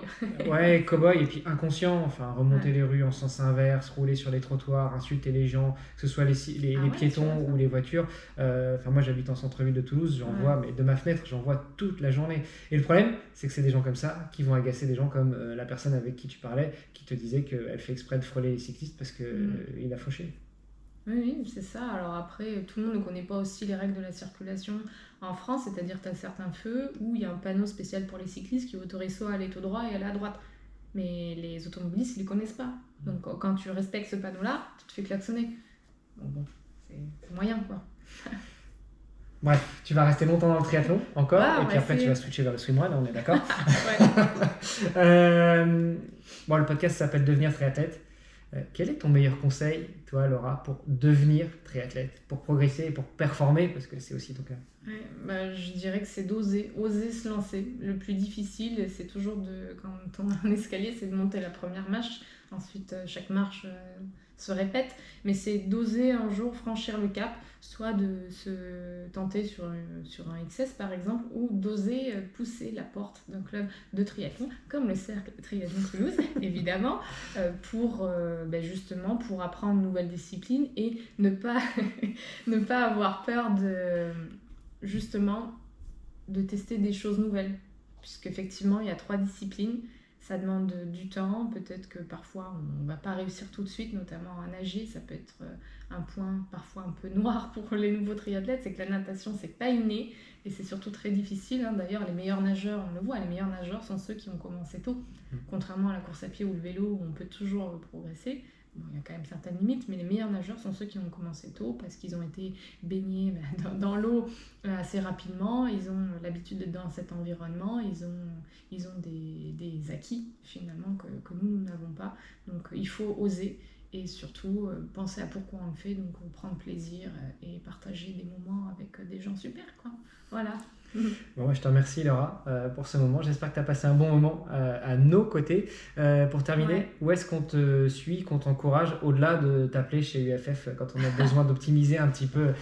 Ouais, cow-boy, et puis inconscient, enfin, remonter les rues en sens inverse, rouler sur les trottoirs, insulter les gens, que ce soit les piétons ou les voitures. Enfin, moi, j'habite en centre-ville de Toulouse, j'en vois, mais de ma fenêtre, j'en vois toute la journée. Et le problème, c'est que c'est des gens comme ça qui vont agacer des gens comme la personne avec qui tu parlais, qui te disait qu'elle fait exprès de frôler les cyclistes parce qu'il a fauché. Oui, c'est ça. Alors après, tout le monde ne connaît pas aussi les règles de la circulation en France, c'est-à-dire que tu as certains feux où il y a un panneau spécial pour les cyclistes qui autorise soit à aller tout droit et aller à droite. Mais les automobilistes, ils ne les connaissent pas. Donc quand tu respectes ce panneau-là, tu te fais klaxonner. Donc bon, c'est moyen, quoi. Bref, tu vas rester longtemps dans le triathlon encore, et puis après tu vas switcher vers le swimrun, on est d'accord. Bon, le podcast s'appelle Devenir triathlète. Quel est ton meilleur conseil, toi, Laura, pour devenir triathlète, pour progresser et pour performer, parce que c'est aussi ton cas? Je dirais que c'est oser se lancer. Le plus difficile, c'est toujours quand on a un escalier, c'est de monter la première marche. Ensuite, chaque marche se répète, mais c'est d'oser un jour franchir le cap, soit de se tenter sur un XS par exemple, ou d'oser pousser la porte d'un club de triathlon, comme le Cercle Triathlon Toulouse, évidemment, pour justement pour apprendre une nouvelle discipline et ne pas avoir peur de tester des choses nouvelles, puisqu'effectivement il y a 3 disciplines. Ça demande du temps, peut-être que parfois on ne va pas réussir tout de suite, notamment à nager, ça peut être un point parfois un peu noir pour les nouveaux triathlètes, c'est que la natation c'est pas inné et c'est surtout très difficile. D'ailleurs les meilleurs nageurs, on le voit, les meilleurs nageurs sont ceux qui ont commencé tôt, contrairement à la course à pied ou le vélo où on peut toujours progresser. Bon, il y a quand même certaines limites, mais les meilleurs nageurs sont ceux qui ont commencé tôt parce qu'ils ont été baignés dans l'eau assez rapidement, ils ont l'habitude d'être dans cet environnement, ils ont des acquis finalement que nous n'avons pas. Donc il faut oser Et surtout, penser à pourquoi on le fait, donc prendre plaisir et partager des moments avec des gens super, quoi. Voilà. Bon, je te remercie Laura pour ce moment. J'espère que tu as passé un bon moment à nos côtés. Pour terminer, où est-ce qu'on te suit, qu'on t'encourage au-delà de t'appeler chez UFF quand on a besoin d'optimiser un petit peu,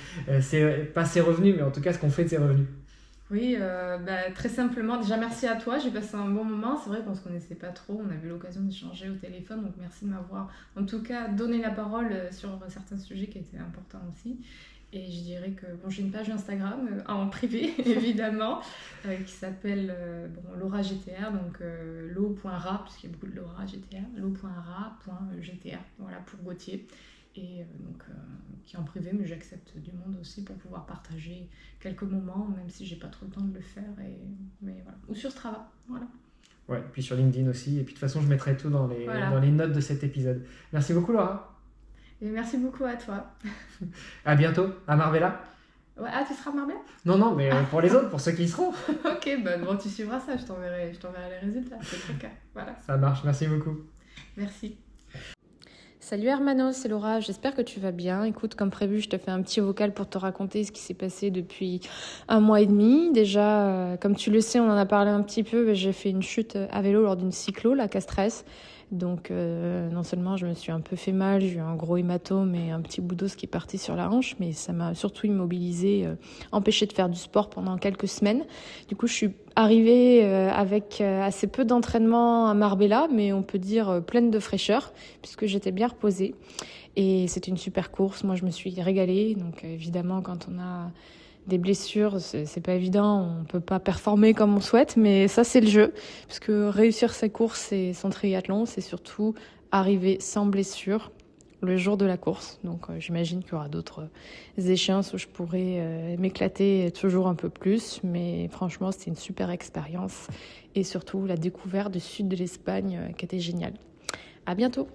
pas ses revenus, mais en tout cas ce qu'on fait de ses revenus? Oui, très simplement, déjà merci à toi, j'ai passé un bon moment. C'est vrai qu'on ne se connaissait pas trop, on a eu l'occasion d'échanger au téléphone, donc merci de m'avoir en tout cas donné la parole sur certains sujets qui étaient importants aussi. Et je dirais que j'ai une page Instagram en privé évidemment qui s'appelle Laura GTR, donc lo.ra, puisqu'il y a beaucoup de Laura GTR, lo.ra.gtr, voilà, pour Gauthier. Et qui est en privé, mais j'accepte du monde aussi pour pouvoir partager quelques moments, même si j'ai pas trop le temps de le faire. Mais voilà. Ou sur Strava, voilà. Ouais, puis sur LinkedIn aussi. Et puis de toute façon, je mettrai tout dans les notes de cet épisode. Merci beaucoup Laura. Et merci beaucoup à toi. À bientôt, à Marbella. Ouais, tu seras à Marbella ? Non, mais pour les autres, pour ceux qui y seront. Ok, tu suivras ça, je t'enverrai les résultats, c'est très cas. Voilà. Ça marche, merci beaucoup. Merci. Salut Hermano, c'est Laura, j'espère que tu vas bien. Écoute, comme prévu, je te fais un petit vocal pour te raconter ce qui s'est passé depuis 1 mois et demi. Déjà, comme tu le sais, on en a parlé un petit peu, j'ai fait une chute à vélo lors d'une cyclo, la Castres. Donc non seulement je me suis un peu fait mal, j'ai eu un gros hématome et un petit bout d'os qui est parti sur la hanche, mais ça m'a surtout immobilisée, empêché de faire du sport pendant quelques semaines. Du coup, je suis arrivée avec assez peu d'entraînement à Marbella, mais on peut dire pleine de fraîcheur, puisque j'étais bien reposée. Et c'était une super course, moi je me suis régalée. Donc évidemment, quand on a des blessures, c'est pas évident, on peut pas performer comme on souhaite, mais ça c'est le jeu, parce que réussir sa course et son triathlon, c'est surtout arriver sans blessure le jour de la course. Donc j'imagine qu'il y aura d'autres échéances où je pourrais m'éclater toujours un peu plus, mais franchement c'était une super expérience et surtout la découverte du sud de l'Espagne qui était géniale. À bientôt.